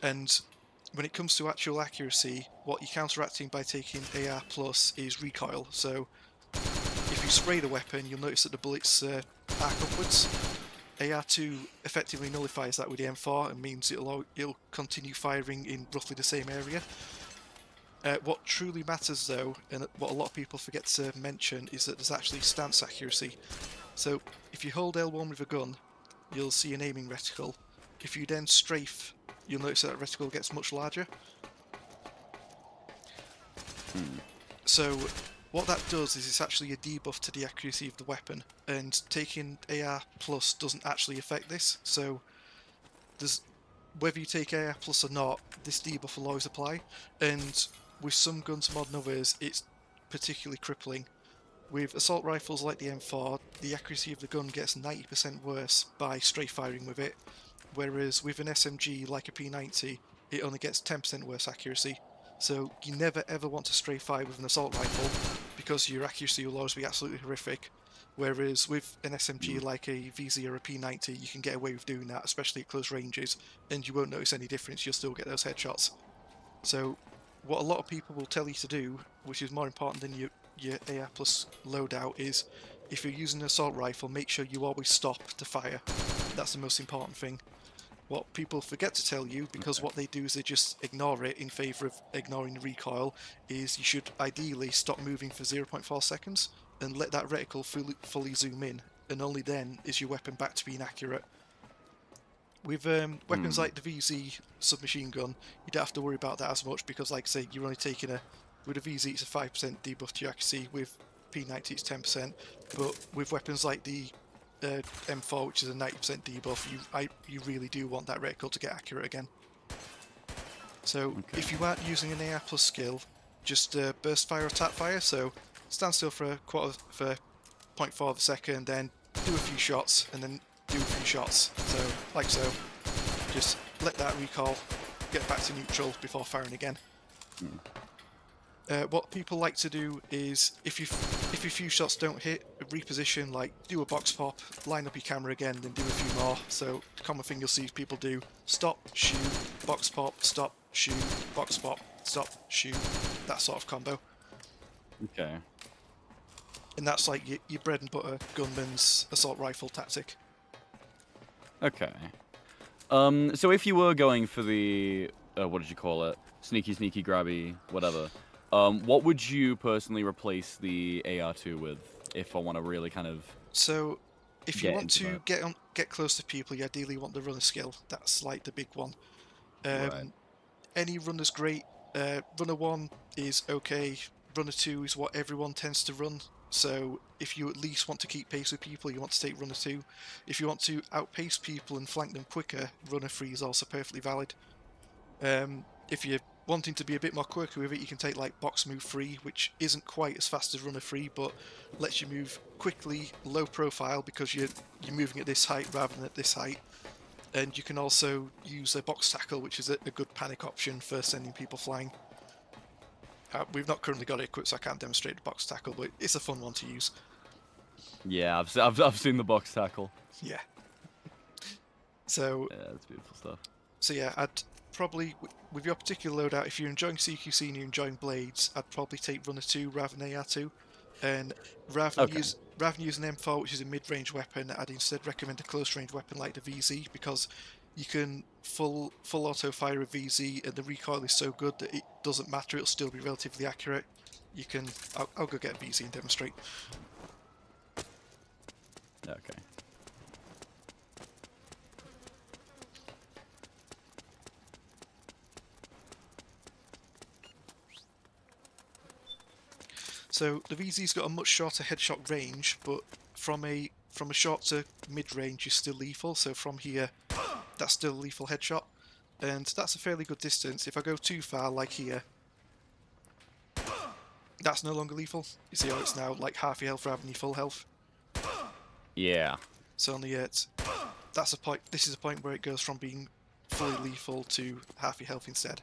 when it comes to actual accuracy, what you're counteracting by taking AR plus is recoil. So if you spray the weapon, you'll notice that the bullets arc upwards. AR2 effectively nullifies that with the M4 and means it'll continue firing in roughly the same area. What truly matters though, and what a lot of people forget to mention, is that there's actually stance accuracy. So if you hold L1 with a gun, you'll see an aiming reticle. If you then strafe, you'll notice that reticle gets much larger. So what that does is it's actually a debuff to the accuracy of the weapon, and taking AR plus doesn't actually affect this. So there's, whether you take AR plus or not, this debuff will always apply, and with some guns more than others, it's particularly crippling. With assault rifles like the M4, the accuracy of the gun gets 90% worse by strafe firing with it, whereas with an SMG like a P90, it only gets 10% worse accuracy. So you never ever want to stray fire with an assault rifle because your accuracy will always be absolutely horrific. Whereas with an SMG like a VZ or a P90, you can get away with doing that, especially at close ranges, and you won't notice any difference. You'll still get those headshots. So what a lot of people will tell you to do, which is more important than your AR plus loadout, is if you're using an assault rifle, make sure you always stop to fire. That's the most important thing. What people forget to tell you, because what they do is they just ignore it in favour of ignoring the recoil, is you should ideally stop moving for 0.4 seconds and let that reticle fully zoom in, and only then is your weapon back to being accurate. With weapons like the VZ submachine gun, you don't have to worry about that as much because, like I say, you're only taking with a VZ it's a 5% debuff to your accuracy, with P90 it's 10%, but with weapons like the M4, which is a 90% debuff, you really do want that reticle to get accurate again. So if you aren't using an AR plus skill, just burst fire or tap fire, so stand still for 0.4 of a second, then do a few shots, and then do a few shots, so like so. Just let that recoil get back to neutral before firing again. What people like to do is, if your few shots don't hit, reposition, like do a box pop, line up your camera again, then do a few more. So the common thing you'll see people do: stop, shoot, box pop, stop, shoot, box pop, stop, shoot. That sort of combo.
Okay.
And that's like your bread and butter gunman's assault rifle tactic.
Okay. So if you were going for the what did you call it? Sneaky, grabby, whatever. What would you personally replace the AR2 with if I want to really kind of?
So, if you want to
that?
get close to people, you ideally want the runner skill. That's like the big one.
Right.
Any runner's great. Runner 1 is okay. Runner 2 is what everyone tends to run. So if you at least want to keep pace with people, you want to take runner 2. If you want to outpace people and flank them quicker, runner 3 is also perfectly valid. If you're wanting to be a bit more quirky with it, you can take like box move 3, which isn't quite as fast as runner 3, but lets you move quickly, low profile, because you're moving at this height rather than at this height. And you can also use a box tackle, which is a good panic option for sending people flying. We've not currently got it equipped, so I can't demonstrate the box tackle, but it's a fun one to use.
Yeah, I've seen the box tackle.
Yeah. So
yeah, that's beautiful stuff.
So yeah, I'd probably, with your particular loadout, if you're enjoying CQC and you're enjoying blades, I'd probably take runner 2 rather than AR2. And rather than use an M4, which is a mid-range weapon, I'd instead recommend a close-range weapon like the VZ, because you can full auto fire a VZ and the recoil is so good that it doesn't matter, it'll still be relatively accurate. You can, I'll go get a VZ and demonstrate.
Okay.
So the VZ's got a much shorter headshot range, but from a short to mid-range is still lethal, so from here that's still a lethal headshot, and that's a fairly good distance. If I go too far, like here, that's no longer lethal. You see how it's now like half your health rather than your full health?
Yeah.
So on the that's a point. This is a point where it goes from being fully lethal to half your health instead.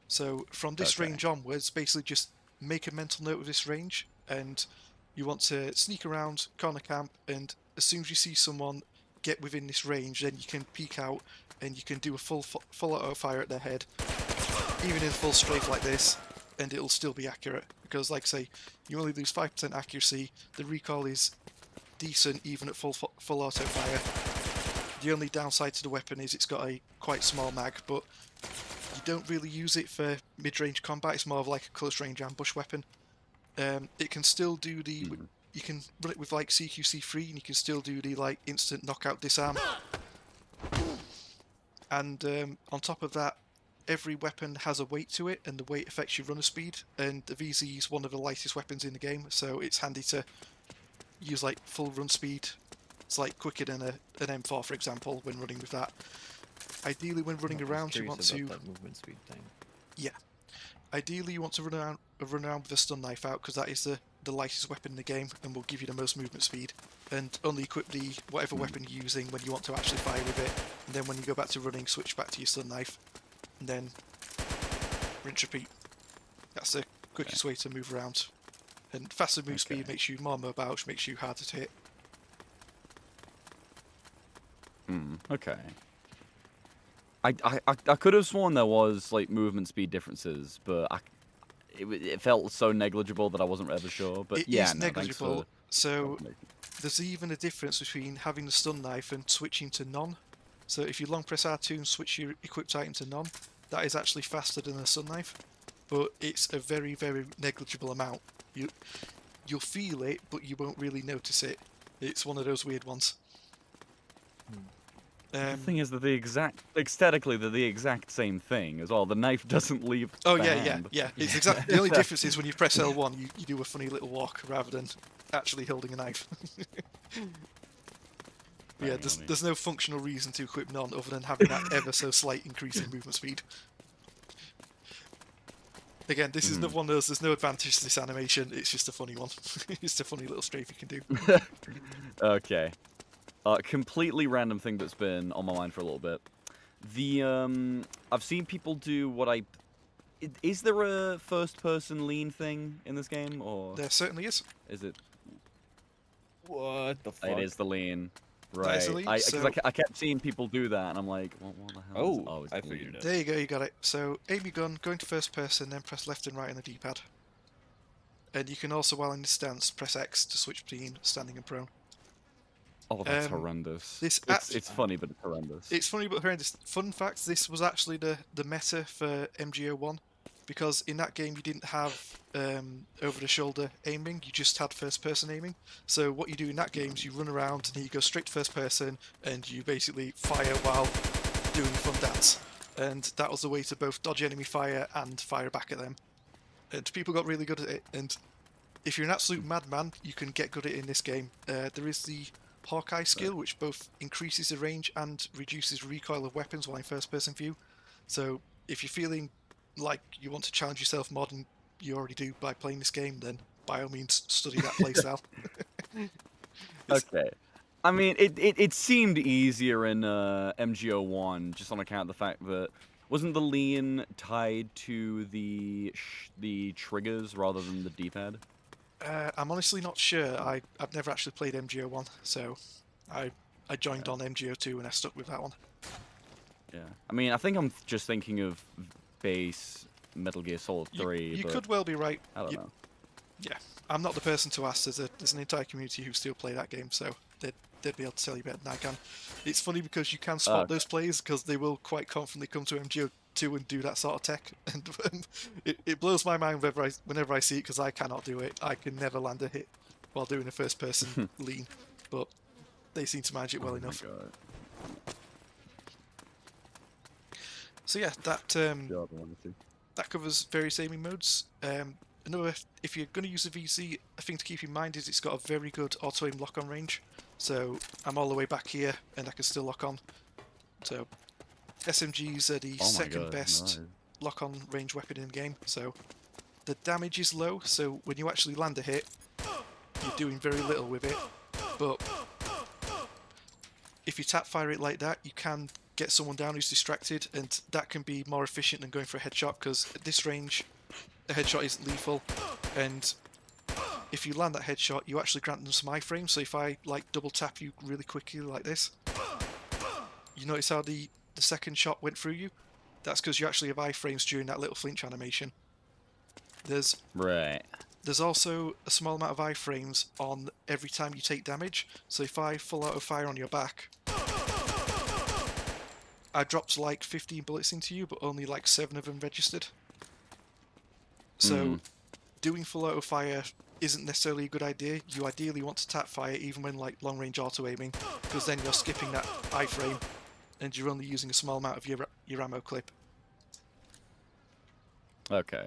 So from this range onwards, basically just make a mental note of this range, and you want to sneak around, corner camp, and as soon as you see someone get within this range, then you can peek out and you can do a full auto fire at their head, even in full strafe like this, and it'll still be accurate, because like I say, you only lose 5% accuracy, the recoil is decent even at full auto fire. The only downside to the weapon is it's got a quite small mag, but you don't really use it for mid-range combat. It's more of like a close-range ambush weapon. It can still do the... You can run it with like CQC3, and you can still do the like instant knockout disarm. And on top of that, every weapon has a weight to it, and the weight affects your runner speed. And the VZ is one of the lightest weapons in the game, so it's handy to use like full run speed. It's like quicker than an M4, for example, when running with that. Ideally, when running around, you want to...
That movement speed thing.
Yeah. Ideally, you want to run around with a stun knife out, because that is the lightest weapon in the game and will give you the most movement speed. And only equip the whatever weapon you're using when you want to actually fire with it. And then when you go back to running, switch back to your stun knife. And then rinse, repeat. That's the quickest way to move around. And faster move speed makes you more mobile, which makes you harder to hit.
Okay. I could have sworn there was like movement speed differences, but it felt so negligible that I wasn't ever sure. But
It
yeah,
is
no, thanks for
negligible. So
confirmation.
there's even a difference between having the stun knife and switching to none. So if you long press R2 and switch your equipped item to none, that is actually faster than a stun knife. But it's a very, very negligible amount. You'll feel it, but you won't really notice it. It's one of those weird ones.
The thing is that aesthetically, they're the exact same thing as well. The knife doesn't leave.
Oh
the
yeah,
hand.
yeah. It's exactly the only difference is when you press L1, you do a funny little walk rather than actually holding a knife. Yeah, there's no functional reason to equip none other than having that ever so slight increase in movement speed. Again, this is another one of those. There's no advantage to this animation. It's just a funny one. It's a funny little strafe you can do.
Okay. Completely random thing that's been on my mind for a little bit. I've seen people do what is there a first-person lean thing in this game, or
There certainly is.
is it?
What the fuck?
It is the lean,
That
right?
is the lean,
Because
so-
I kept seeing people do that, and I'm like, what the hell? Is
Oh,
it's
I
the
figured
lean.
it out.
There you go, you got it. So aim your gun, go into first person, then press left and right on the D-pad. And you can also, while in this stance, press X to switch between standing and prone.
Oh, that's horrendous.
this
It's funny, but it's horrendous.
It's funny but horrendous. Fun fact, this was actually the meta for MGO1, because in that game you didn't have over-the-shoulder aiming, you just had first-person aiming. So what you do in that game is you run around and you go straight to first person and you basically fire while doing a fun dance. And that was the way to both dodge enemy fire and fire back at them. And people got really good at it, and if you're an absolute madman, you can get good at it in this game. There is the Hawkeye skill, which both increases the range and reduces recoil of weapons while in first-person view. So if you're feeling like you want to challenge yourself more than you already do by playing this game, then by all means study that playstyle.
Okay. I mean, it seemed easier in MGO1 just on account of the fact that wasn't the lean tied to the triggers rather than the D-pad?
I'm honestly not sure. I've never actually played MGO1, so I joined on MGO2 and I stuck with that one.
Yeah. I mean, I think I'm just thinking of base Metal Gear Solid 3.
You
but
could well be right.
I don't know.
Yeah, I'm not the person to ask. There's an entire community who still play that game, so they'd be able to tell you better than I can. It's funny because you can spot those players because they will quite confidently come to MGO2 and do that sort of tech, and it blows my mind whenever I see it because I cannot do it. I can never land a hit while doing a first-person lean, but they seem to manage it well enough.
God.
So yeah, that
God, I wanted to.
that covers various aiming modes. Another, if you're going to use a VC, a thing to keep in mind is it's got a very good auto-aim lock-on range. So I'm all the way back here, and I can still lock on. So SMGs are the second best lock-on range weapon in the game. So the damage is low, so when you actually land a hit, you're doing very little with it. But if you tap fire it like that, you can get someone down who's distracted, and that can be more efficient than going for a headshot, because at this range, a headshot is lethal, and if you land that headshot, you actually grant them some iframes. So if I like double tap you really quickly like this, you notice how the second shot went through you? That's because you actually have iframes during that little flinch animation. There's also a small amount of iframes on every time you take damage. So if I full auto fire on your back, I dropped like 15 bullets into you, but only like 7 of them registered. So doing full auto fire isn't necessarily a good idea. You ideally want to tap fire even when like long range auto aiming, because then you're skipping that iframe and you're only using a small amount of your ammo clip.
Okay.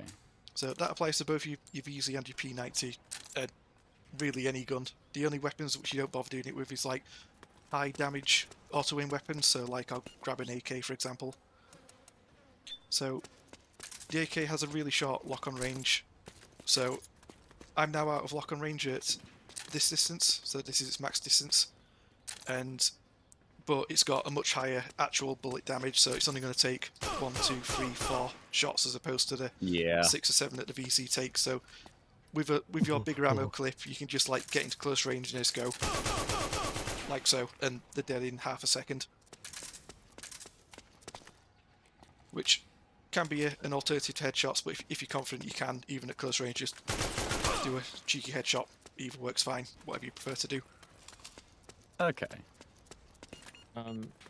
So that applies to both your VZ and your P90, really any gun. The only weapons which you don't bother doing it with is like high damage auto aim weapons, so like I'll grab an AK for example. So the AK has a really short lock-on range, so I'm now out of lock-on range at this distance, so this is its max distance, and but it's got a much higher actual bullet damage, so it's only going to take 1, 2, 3, 4 shots as opposed to the
Yeah.
6 or 7 that the VC takes. So with your bigger ammo clip, you can just like get into close range and just go like so, and they're dead in half a second. Which can be an alternative to headshots, but if you're confident you can, even at close range, just do a cheeky headshot. Either works fine, whatever you prefer to do.
Okay.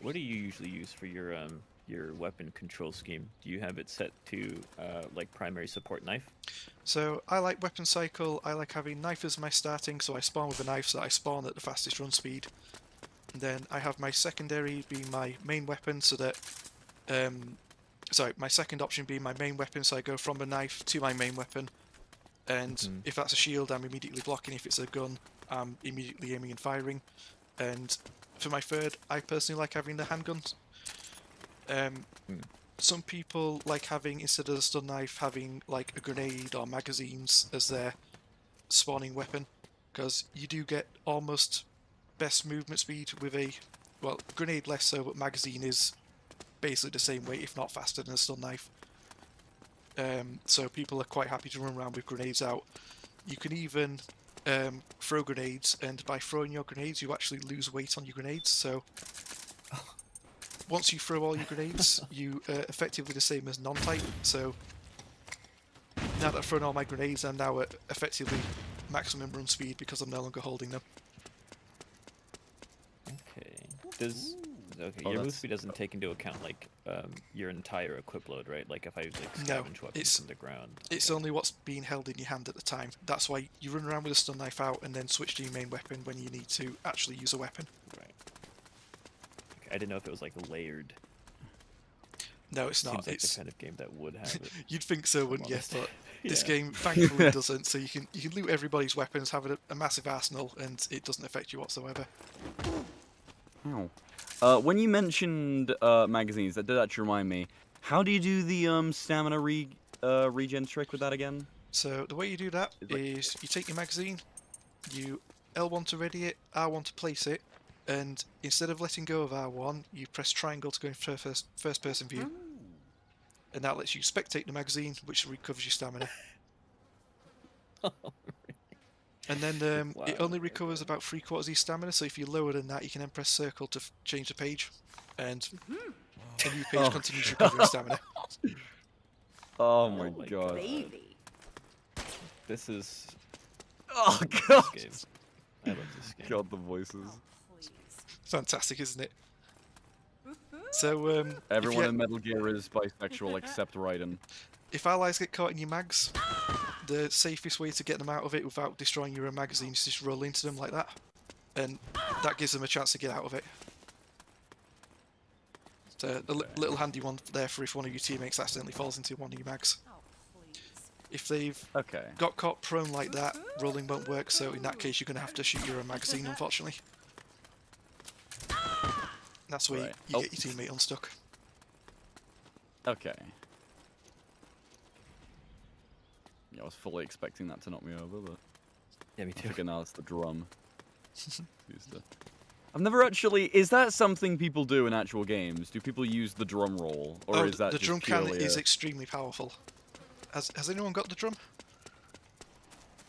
What do you usually use for your weapon control scheme? Do you have it set to like primary support knife?
So I like weapon cycle. I like having knife as my starting, so I spawn with a knife, so I spawn at the fastest run speed. And then I have my secondary being my main weapon, so that my second option being my main weapon, so I go from a knife to my main weapon. And if that's a shield, I'm immediately blocking. If it's a gun, I'm immediately aiming and firing. And for my third, I personally like having the handguns. Some people like having, instead of the stun knife, having like a grenade or magazines as their spawning weapon, because you do get almost best movement speed with a, well, grenade less so, but magazine is basically the same weight, if not faster than a stun knife. So people are quite happy to run around with grenades out. You can even throw grenades, and by throwing your grenades you actually lose weight on your grenades, so once you throw all your grenades you effectively the same as non-type. So now that I've thrown all my grenades, I'm now at effectively maximum run speed because I'm no longer holding them.
Okay.
Oh,
Your move
that's-
speed doesn't take into account like your entire equip load, right? Like if I use like
No,
scavenge weapons
it's-
from the ground.
It's only what's being held in your hand at the time. That's why you run around with a stun knife out and then switch to your main weapon when you need to actually use a weapon.
Right. Okay, I didn't know if it was like layered.
No, it's not.
Seems like
It's
the kind of game that would have it.
you'd think so, wouldn't you?
honest.
But this
Yeah.
game thankfully doesn't. So you can loot everybody's weapons, have a massive arsenal, and it doesn't affect you whatsoever.
Ow. When you mentioned magazines, that did actually remind me. How do you do the stamina regen trick with that again?
So the way you do that
It's like-
is you take your magazine, you L1 to ready it, R1 to place it, and instead of letting go of R1, you press triangle to go in first person view. And that lets you spectate the magazine, which recovers your stamina. And then it
Wow,
only recovers about 3/4 of your stamina, so if you're lower than that, you can then press circle to change the page, and a new page
Oh,
continues recovering stamina.
Oh my
my
god.
Baby.
This is
Oh
this
god.
game. I love this game.
God, the voices.
Please.
Fantastic, isn't it? So
Everyone in Metal Gear is bisexual except Raiden.
if allies get caught in your mags, the safest way to get them out of it without destroying your own magazine is just roll into them like that, and that gives them a chance to get out of it. So a little handy one there for if one of your teammates accidentally falls into one of your mags.
Oh, please.
If they've
Okay.
got caught prone like that, rolling won't work, so in that case you're going to have to shoot your own magazine, unfortunately. That's where
Right.
you
Oh.
get your teammate unstuck.
Okay. Yeah, I was fully expecting that to knock me over, but
Yeah, me
I
too.
figure now it's the drum. Used to. I've never actually. Is that something people do in actual games? Do people use the drum roll, or is that
the
just
drum can
purely
is
a-
extremely powerful. Has anyone got the drum?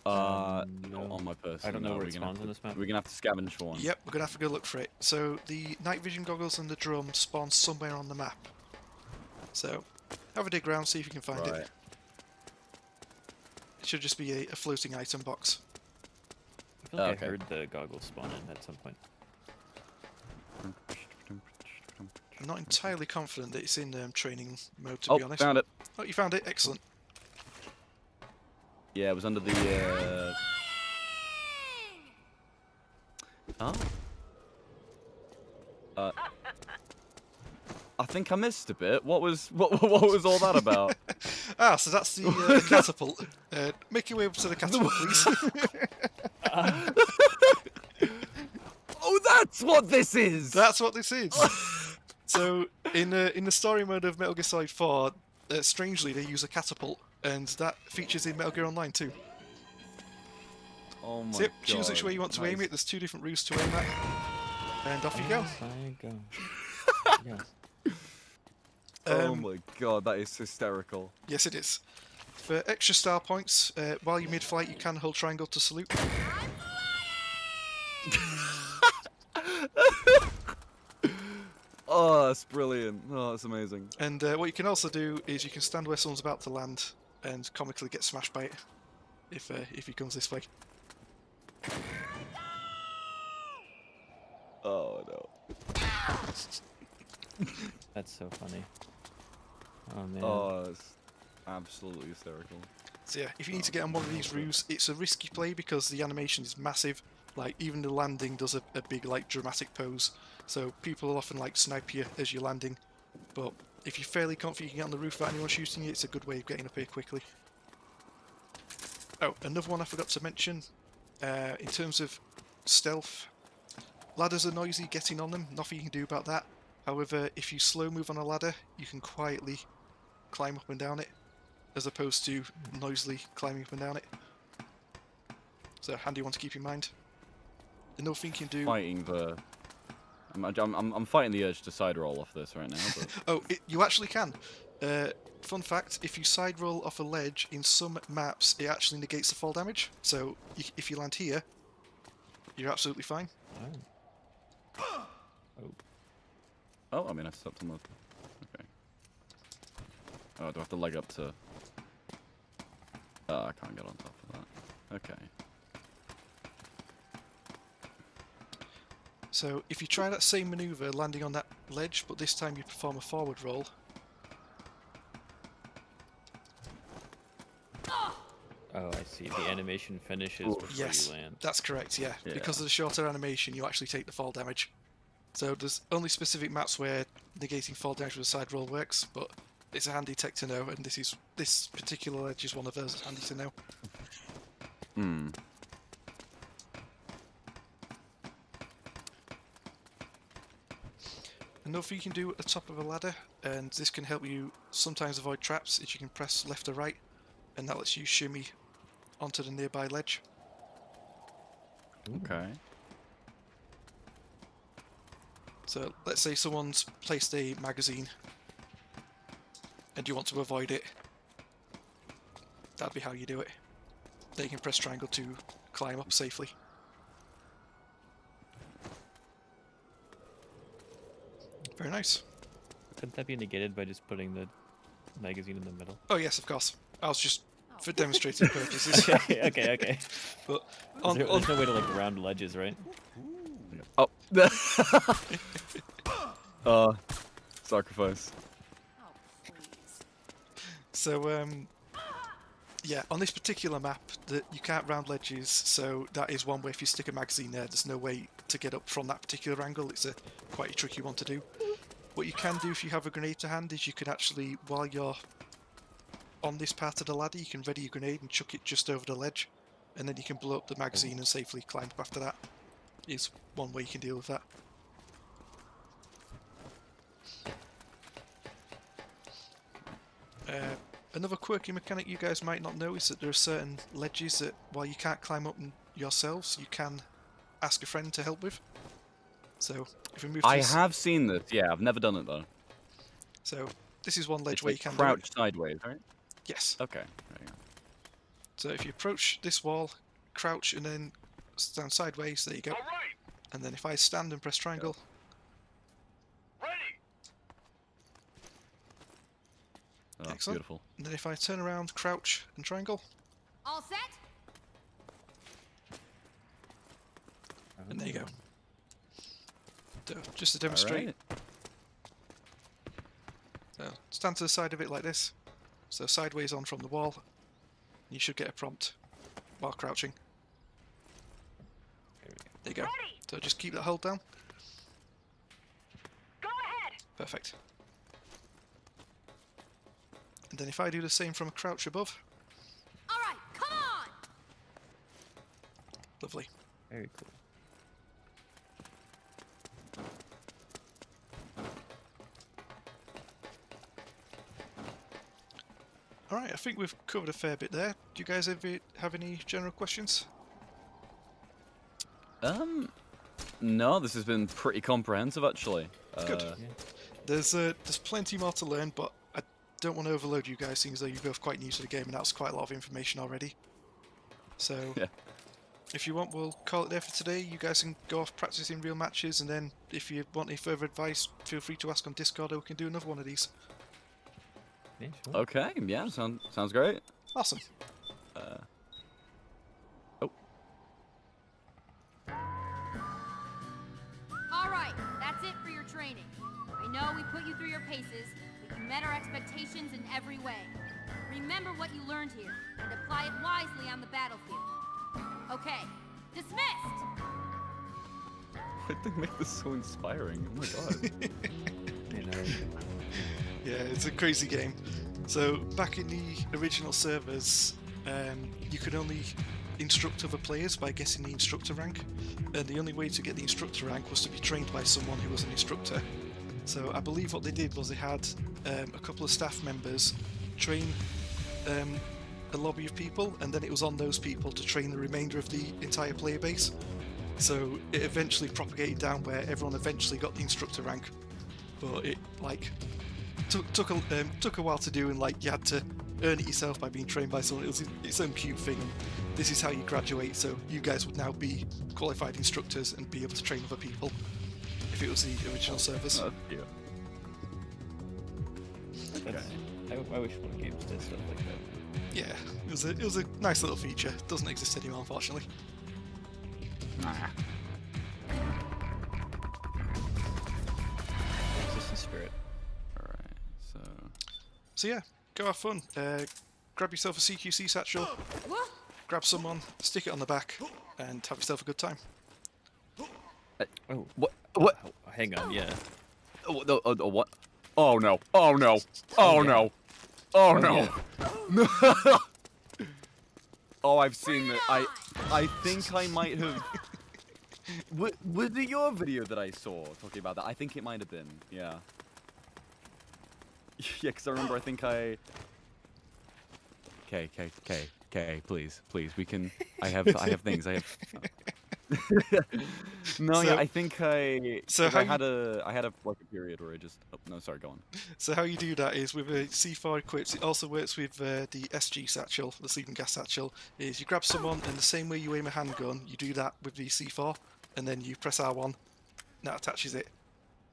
not
No.
on my person?
I don't know
no,
where
we're
it
gonna have
spawns on this map.
We're gonna have to scavenge for one.
Yep, we're gonna have to go look for it. So the night vision goggles and the drum spawn somewhere on the map. So have a dig around, see if you can find
Right.
it. It should just be a floating item box.
I feel like
Okay.
I heard the goggles spawn in at some point.
I'm not entirely confident that it's in training mode, to
Oh,
be honest.
found it.
Oh, you found it? Excellent.
Yeah, it was under the. Oh. I think I missed a bit. What was was all that about?
Ah, so that's the catapult. Make your way up to the catapult, please.
Oh, that's what this is.
That's what this is. So in the story mode of Metal Gear Solid 4, strangely they use a catapult, and that features in Metal Gear Online too.
Oh my
So yep,
god.
choose which way you want to aim
Nice.
it. There's two different routes to aim at. And off you go.
Yes, I go. Yes.
Oh my god, that is hysterical.
Yes, it is. For extra star points, while you're mid-flight, you can hold triangle to salute.
Oh, that's brilliant. Oh, that's amazing.
And what you can also do is you can stand where someone's about to land and comically get smashed by it if he comes this way.
Oh no.
That's so funny. Oh man.
Oh, that's absolutely hysterical.
So yeah, if you need to get on one of these roofs, it's a risky play because the animation is massive. Like even the landing does a big like dramatic pose. So people will often like snipe you as you're landing. But if you're fairly confident you can get on the roof without anyone shooting you, it's a good way of getting up here quickly. Oh, another one I forgot to mention. In terms of stealth, ladders are noisy getting on them, nothing you can do about that. However, if you slow move on a ladder, you can quietly climb up and down it, as opposed to noisily climbing up and down it. So, handy one to keep in mind. Another thing you can do...
Fighting the... I'm fighting the urge to side roll off this right now, but...
Oh, you actually can. Fun fact, if you side roll off a ledge, in some maps, it actually negates the fall damage. So, if you land here, you're absolutely fine.
Oh.
Oh, I mean, I stepped on the... Okay. Oh, do I have to leg up to... Oh, I can't get on top of that. Okay.
So, if you try that same maneuver landing on that ledge, but this time you perform a forward roll...
Oh, I see. The animation finishes before
Yes,
you land.
that's correct, yeah. Because of the shorter animation, you actually take the fall damage. So there's only specific maps where negating fall damage with a side roll works, but it's a handy tech to know, and this particular ledge is one of those that's handy to know.
Hmm.
Another thing you can do at the top of a ladder, and this can help you sometimes avoid traps, is you can press left or right, and that lets you shimmy onto the nearby ledge.
Okay.
So let's say someone's placed a magazine and you want to avoid it. That'd be how you do it. Then you can press triangle to climb up safely. Very nice.
Couldn't that be negated by just putting the magazine in the middle?
Oh yes, of course. I was just for demonstrative purposes.
Okay.
But
There's no way to like round ledges, right?
Oh. Sacrifice.
Oh, please.
So yeah, on this particular map, you can't round ledges, so that is one way. If you stick a magazine there, there's no way to get up from that particular angle. It's quite a tricky one to do. What you can do if you have a grenade to hand is you can actually, while you're on this part of the ladder, you can ready your grenade and chuck it just over the ledge, and then you can blow up the magazine and safely climb up after that. Is one way you can deal with that. Another quirky mechanic you guys might not know is that there are certain ledges that, while you can't climb up yourselves, you can ask a friend to help with. So, if we move to
I
this,
have seen this, yeah, I've never done it though.
so this is one ledge
It's
where
like
you can
crouch
do it.
sideways, right?
Yes.
Okay, there you go.
So if you approach this wall, crouch and then stand sideways, there you go.
All right.
And then if I stand and press triangle,
Ready.
Oh,
Excellent.
beautiful.
and then if I turn around, crouch and triangle,
All set?
and there you go. So, just to demonstrate,
Alright.
so stand to the side of it like this, so sideways on from the wall. You should get a prompt while crouching. There you go.
Ready!
So just keep that hold down.
Go ahead!
Perfect. And then if I do the same from a crouch above,
Alright, come on!
lovely.
Very cool.
Alright, I think we've covered a fair bit there. Do you guys have any general questions?
No, this has been pretty comprehensive, actually.
Good.
Yeah.
There's plenty more to learn, but I don't want to overload you guys, seeing as though you're both quite new to the game, and that's quite a lot of information already. So,
Yeah.
if you want, we'll call it there for today. You guys can go off practicing real matches, and then if you want any further advice, feel free to ask on Discord, or we can do another one of these.
Yeah, sure.
Okay, yeah, sounds great.
Awesome.
Oh,
All right, that's it for your training. I know we put you through your paces, but you met our expectations in every way. Remember what you learned here, and apply it wisely on the battlefield. Okay, dismissed!
why'd they make this so inspiring? Oh my god.
You know,
Yeah, it's a crazy game. So back in the original servers, you could only instruct other players by guessing the instructor rank, and the only way to get the instructor rank was to be trained by someone who was an instructor. So I believe what they did was they had a couple of staff members train a lobby of people, and then it was on those people to train the remainder of the entire player base. So it eventually propagated down where everyone eventually got the instructor rank, but it took a while to do, and you had to earn it yourself by being trained by someone. It was its own cute thing, and this is how you graduate. So you guys would now be qualified instructors and be able to train other people if it was the original servers.
Oh, yeah.
that's, I wish more games did stuff like that.
Yeah, it was a nice little feature. It doesn't exist anymore, unfortunately.
Nah.
Existence spirit.
Alright, so...
So yeah, go have fun. Grab yourself a CQC satchel,
What?
grab someone, stick it on the back, and have yourself a good time.
Oh,
What?
oh, hang on, yeah.
What? Oh no. Oh no. Oh
yeah.
no. Oh
Oh,
no.
yeah.
Oh, I've seen that. I think I might have... Was it your video that I saw talking about that? I think it might have been, yeah. Yeah, because I remember, I think I... Okay, please, we can... I have things, I have... No, yeah, I think
So
'cause
how
I had a like a period where I just... Oh, no, sorry, go on.
So how you do that is with a C4 equipped. It also works with the SG satchel, the sleeping gas satchel. Is you grab someone, and the same way you aim a handgun, you do that with the C4, and then you press R1. That attaches it,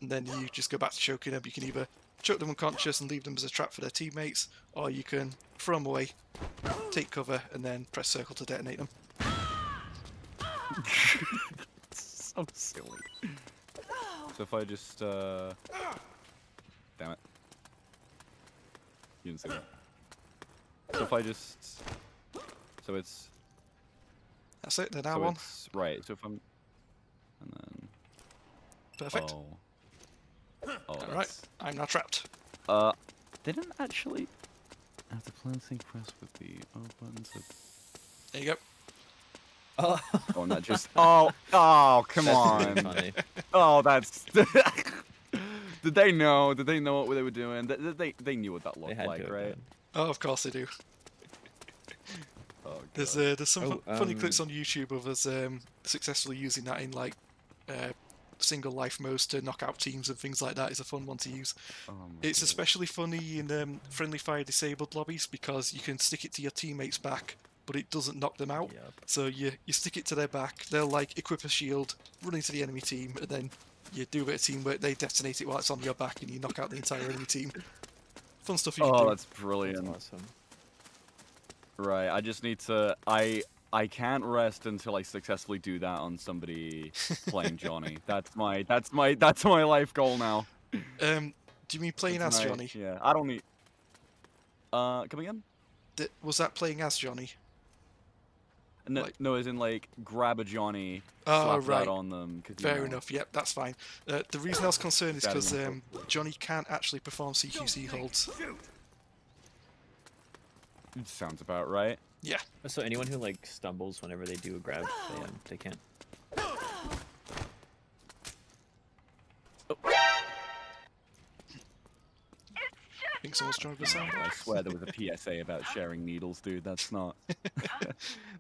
and then you just go back to choking them. You can either choke them unconscious and leave them as a trap for their teammates, or you can throw them away, take cover, and then press circle to detonate them.
So silly. So if I just damn it. You didn't see that. So if I just so it's
That's it. Then
so
R1.
it's right, so if I'm and then
Perfect.
Oh,
All right.
that's-
I'm now trapped.
didn't actually have to plan sync press with the O buttons.
There you go.
Oh,
Oh, not just oh come
that's
on.
really funny.
Oh, that's Did they know? Did they know what they were doing? They knew what that
They
looked
had
like,
to have
right?
done.
Oh, of course they do.
Oh,
There's
God.
there's some
Oh,
funny clips on YouTube of us successfully using that in single life modes to knock out teams and things like that. Is a fun one to use.
Oh my
It's
God.
especially funny in friendly fire disabled lobbies because you can stick it to your teammates' back, but it doesn't knock them out.
Yep.
So you stick it to their back, they'll equip a shield, run into the enemy team, and then you do a bit of teamwork, they detonate it while it's on your back, and you knock out the entire enemy team. Fun stuff you can
Oh,
do.
that's brilliant.
That's awesome.
Right, I just need to. I can't rest until I successfully do that on somebody playing Johnny. That's my life goal now.
Do you mean playing
That's
as
my-
Johnny?
Yeah, I don't need. Come again?
Was that playing as Johnny?
No,
Like-
no, as in grab a Johnny,
Oh,
slap
right.
that on them. 'Cause, you
Fair
know,
enough, yep, that's fine. The reason I was concerned is
That
because
is
Johnny can't actually perform CQC holds.
it sounds about right.
Yeah,
So anyone who stumbles whenever they do a grab, they can't.
It's just
think someone's trying to sound.
I swear there was a PSA about sharing needles, dude. That's not.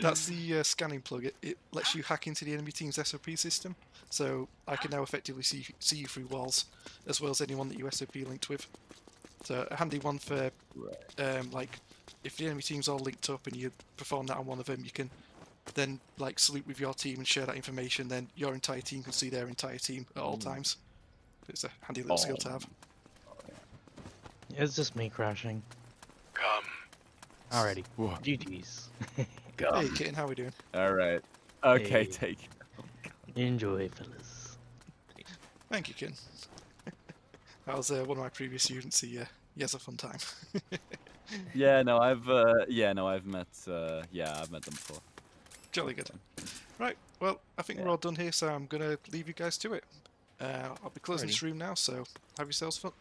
That's the scanning plug. It lets you hack into the enemy team's SOP system, so I can now effectively see you through walls, as well as anyone that you SOP linked with. So a handy one for like if the enemy team's all linked up and you perform that on one of them, you can then like salute with your team and share that information. Then your entire team can see their entire team at all times. It's a handy little skill to have.
It's just me crashing.
Come.
Alrighty.
Whoa.
GG's.
Hey, Kitten, how we doing?
All right. Okay,
Hey.
take.
Enjoy, fellas.
Thank you, Kitten. That was one of my previous students. He has a fun time.
Yeah, no, I've met I've met them before.
Jolly good. Right, well, I think we're all done here, so I'm gonna leave you guys to it. I'll be closing this room now, so have yourselves fun,